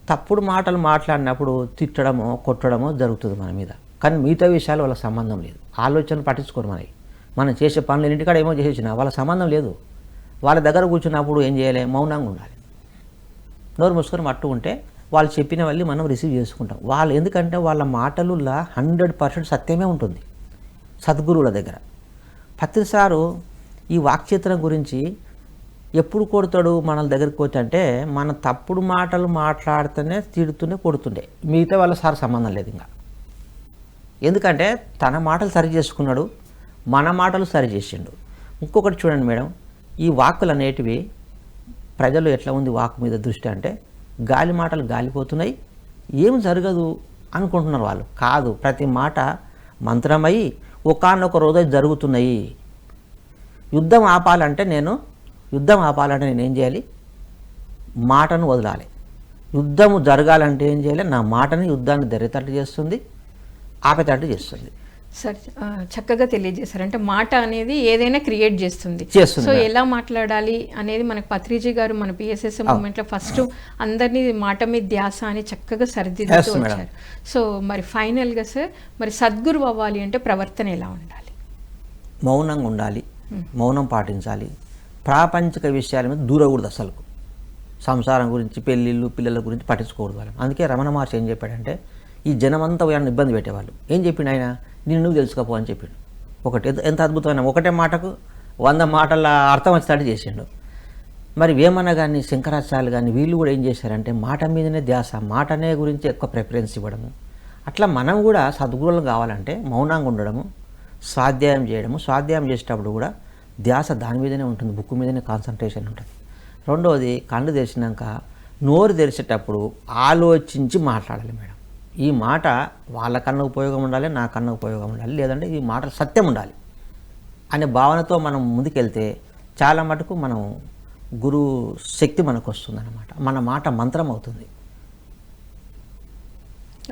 తప్పుడు మాటలు మాట్లాడినప్పుడు తిట్టడమో కొట్టడమో జరుగుతుంది మన మీద, కానీ మిగతా విషయాలు వాళ్ళకి సంబంధం లేదు. ఆలోచన పట్టించుకోరు మనకి. మనం చేసే పనులు ఇంటికాడ ఏమో చేసేసినా వాళ్ళ సంబంధం లేదు. వాళ్ళ దగ్గర కూర్చున్నప్పుడు ఏం చేయాలి, మౌనంగా ఉండాలి. నోరు మూసుకొని మట్టు ఉంటే వాళ్ళు చెప్పిన వాళ్ళని మనం రిసీవ్ చేసుకుంటాం. వాళ్ళు ఎందుకంటే వాళ్ళ మాటలులా 100% సత్యమే ఉంటుంది సద్గురువుల దగ్గర. పత్రిసారు ఈ వాక్చిత్రం గురించి ఎప్పుడు కొడతాడు మన దగ్గరికి వచ్చి అంటే, మన తప్పుడు మాటలు మాట్లాడితేనే తిడుతూనే కొడుతుండే, మిగతా వాళ్ళ సార్ సంబంధం లేదు ఇంకా. ఎందుకంటే తన మాటలు సరి చేసుకున్నాడు, మన మాటలు సరి చేసిండు. ఇంకొకటి చూడండి మేడం, ఈ వాక్కులు అనేటివి ప్రజలు ఎట్లా ఉంది వాక్కు మీద దృష్టి అంటే, గాలి మాటలు గాలిపోతున్నాయి, ఏం జరగదు అనుకుంటున్నారు వాళ్ళు. కాదు, ప్రతి మాట మంత్రమై ఒకానొక రోజు జరుగుతున్నాయి. యుద్ధం ఆపాలంటే నేనేం చేయాలి, మాటను వదలాలి. యుద్ధము జరగాలంటే ఏం చేయాలి, నా మాటని యుద్ధాన్ని జరిగేటట్టు చేస్తుంది, ఆపేటట్టు చేస్తుంది. సార్ చక్కగా తెలియజేశారు. అంటే మాట అనేది ఏదైనా క్రియేట్ చేస్తుంది. సో ఎలా మాట్లాడాలి అనేది మనకు పత్రిజీ గారు మన పిఎస్ఎస్ మూమెంట్లో ఫస్ట్ అందరినీ మాట మీద ధ్యాస అని చక్కగా సరిదిద్దుతూ వచ్చారు. సో మరి ఫైనల్గా సార్, మరి సద్గురు అవ్వాలి అంటే ప్రవర్తన ఎలా ఉండాలి? మౌనంగా ఉండాలి, మౌనం పాటించాలి, ప్రాపంచిక విషయాల మీద దూరకూడదు. అసలు సంసారం గురించి, పెళ్ళిళ్ళు, పిల్లల గురించి పట్టించుకోకూడదు వాళ్ళు. అందుకే రమణ మహర్షి ఏం చెప్పాడంటే, ఈ జనమంతా వాళ్ళని ఇబ్బంది పెట్టేవాళ్ళు. ఏం చెప్పిండు ఆయన, నేను నువ్వు తెలుసుకోపో అని చెప్పిండు. ఒకటి ఎంత అద్భుతమైన, ఒకటే మాటకు 100 మాటల అర్థం వచ్చేటట్టు చేసిండు. మరి వేమన కానీ శంకరాచార్యులు కానీ వీళ్ళు కూడా ఏం చేశారంటే, మాట మీదనే ధ్యాస, మాటనే గురించి ఎక్కువ ప్రిఫరెన్స్ ఇవ్వడము. అట్లా మనం కూడా సద్గురువులు కావాలంటే మౌనంగా ఉండడము, స్వాధ్యాయం చేయడము. స్వాధ్యాయం చేసేటప్పుడు కూడా ధ్యాస దాని మీదనే ఉంటుంది, బుక్ మీదనే కాన్సన్ట్రేషన్ ఉంటుంది. రెండవది, కళ్ళు తెరిచినాక నోరు తెరిచేటప్పుడు ఆలోచించి మాట్లాడాలి మేడం. ఈ మాట వాళ్ళకన్నా ఉపయోగం ఉండాలి, నాకన్నా ఉపయోగం ఉండాలి, లేదంటే ఈ మాట సత్యం ఉండాలి అనే భావనతో మనం ముందుకెళ్తే చాలా మటుకు మనం గురువు శక్తి మనకు వస్తుంది అన్నమాట. మన మాట మంత్రం అవుతుంది.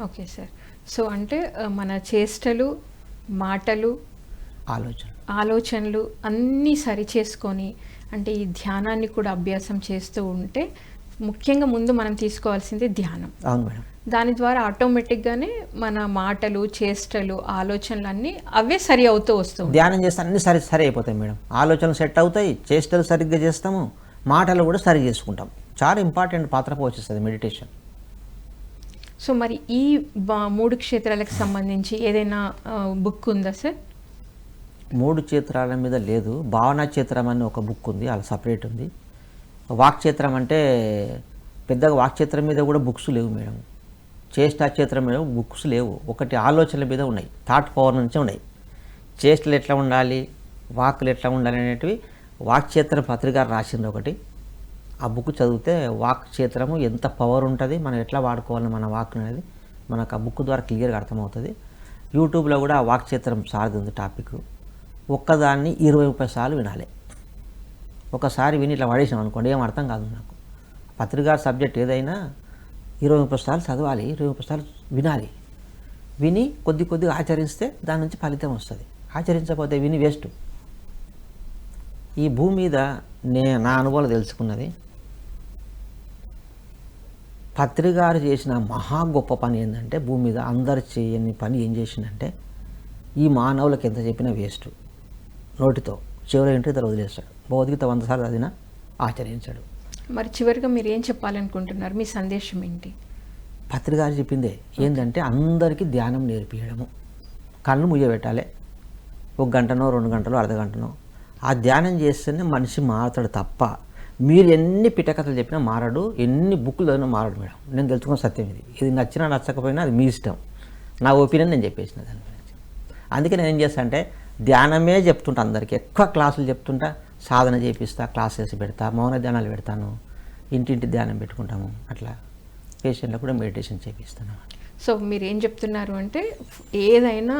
Okay sir. సో అంటే మన చేష్టలు, మాటలు, ఆలోచనలు అన్నీ సరి చేసుకొని అంటే ఈ ధ్యానాన్ని కూడా అభ్యాసం చేస్తూ ఉంటే ముఖ్యంగా ముందు మనం తీసుకోవాల్సింది ధ్యానం. అవును మేడం. దాని ద్వారా ఆటోమేటిక్గానే మన మాటలు, చేష్టలు, ఆలోచనలు అన్నీ అవే సరి అవుతూ వస్తుంది. ధ్యానం చేస్తే అన్నీ సరి అయిపోతాయి మేడం. ఆలోచనలు సెట్ అవుతాయి, చేష్టలు సరిగ్గా చేస్తాము, మాటలు కూడా సరి చేసుకుంటాం. చాలా ఇంపార్టెంట్ పాత్ర పోషిస్తుంది మెడిటేషన్. సో మరి ఈ 3 క్షేత్రాలకు సంబంధించి ఏదైనా బుక్ ఉందా సార్? 3 క్షేత్రాల మీద లేదు. భావనా క్షేత్రం అని ఒక బుక్ ఉంది, అలా సపరేట్ ఉంది. వాక్క్షేత్రం అంటే పెద్దగా వాక్క్షేత్రం మీద కూడా బుక్స్ లేవు మేడం. చేష్టా క్షేత్రం మీద బుక్స్ లేవు. ఒకటి ఆలోచనల మీద ఉన్నాయి, థాట్ పవర్ నుంచి ఉన్నాయి. చేష్టలు ఎట్లా ఉండాలి, వాక్కులు ఎట్లా ఉండాలి అనేటివి వాక్క్షేత్రం పత్రిక రాసింది ఒకటి. ఆ బుక్ చదివితే వాక్క్షేత్రము ఎంత పవర్ ఉంటుంది, మనం ఎట్లా వాడుకోవాలి మన వాక్ అనేది మనకు ఆ బుక్ ద్వారా క్లియర్గా అర్థమవుతుంది. యూట్యూబ్లో కూడా ఆ వాక్క్షేత్రం సారది ఉంది టాపిక్. ఒక్కదాన్ని 20-30 సార్లు వినాలి. ఒకసారి విని ఇట్లా పడేసాం అనుకోండి, ఏం అర్థం కాదు నాకు. పత్రికా సబ్జెక్ట్ ఏదైనా 20-30 సార్లు చదవాలి, 20-30 సార్లు వినాలి. విని కొద్దిగా ఆచరిస్తే దాని నుంచి ఫలితం వస్తుంది. ఆచరించకపోతే విని వేస్ట్. ఈ భూమి మీద నా అనుభవాలు తెలుసుకున్నది, పత్రికారు చేసిన మహా గొప్ప పని ఏంటంటే, భూమి మీద అందరు చేయని పని ఏం చేసిందంటే, ఈ మానవులకు ఎంత చెప్పినా వేస్ట్. నోటితో చివరి ఇంటి ఇతర వదిలేస్తాడు. భగవద్గీత 100 సార్లు చదివినా ఆచరించాడు. మరి చివరిగా మీరు ఏం చెప్పాలనుకుంటున్నారు? మీ సందేశం ఏంటి? పత్రికారు చెప్పిందే ఏంటంటే, అందరికీ ధ్యానం నేర్పించడము. కళ్ళు ముయ్యబెట్టాలి, 1 గంటనో 2 గంటలో అర్ధగంటనో. ఆ ధ్యానం చేస్తేనే మనిషి మారుతాడు తప్ప మీరు ఎన్ని పిటకథలు చెప్పినా మారడు, ఎన్ని బుక్కులు చదివినా మారడు మేడం. నేను తెలుసుకున్న సత్యం ఇది. ఇది నచ్చినా నచ్చకపోయినా అది మీ ఇష్టం. నా ఒపీనియన్ నేను చెప్పేసిన దాని గురించి. అందుకే నేను ఏం చేస్తా అంటే ధ్యానమే చెప్తుంటా అందరికీ. ఎక్కువ క్లాసులు చెప్తుంటా, సాధన చేపిస్తా, క్లాసెస్ పెడతా, మౌన ధ్యానాలు పెడతాను, ఇంటింటి ధ్యానం పెట్టుకుంటాము. అట్లా పేషెంట్లకు కూడా మెడిటేషన్ చేపిస్తాను. సో మీరు ఏం చెప్తున్నారు అంటే, ఏదైనా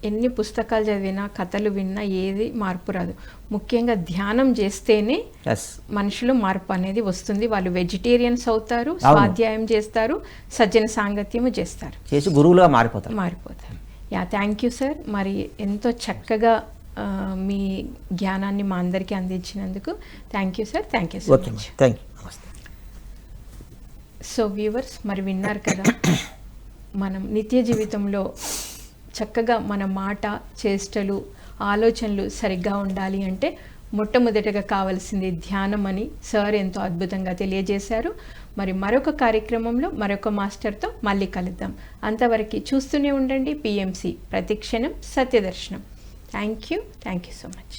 ఎన్ని పుస్తకాలు చదివినా, కథలు విన్నా ఏది మార్పు రాదు. ముఖ్యంగా ధ్యానం చేస్తేనే మనుషులు మార్పు అనేది వస్తుంది. వాళ్ళు వెజిటేరియన్స్ అవుతారు, స్వాధ్యాయం చేస్తారు, సజ్జన సాంగత్యము చేస్తారు, చేసి గురువులుగా మారిపోతారు. Yeah, thank you sir. మరి ఎంతో చక్కగా మీ జ్ఞానాన్ని మా అందరికీ అందించినందుకు thank you sir. Thank you so much. Thank you. నమస్తే. సో వ్యూవర్స్, మరి విన్నారు కదా, మనం నిత్య జీవితంలో చక్కగా మన మాట, చేష్టలు, ఆలోచనలు సరిగ్గా ఉండాలి అంటే మొట్టమొదటగా కావాల్సింది ధ్యానం అని సార్ ఎంతో అద్భుతంగా తెలియజేశారు. మరి మరొక కార్యక్రమంలో మరొక మాస్టర్తో మళ్ళీ కలుద్దాం. అంతవరకు చూస్తూనే ఉండండి PMC, ప్రతిక్షణం సత్యదర్శనం. Thank you so much.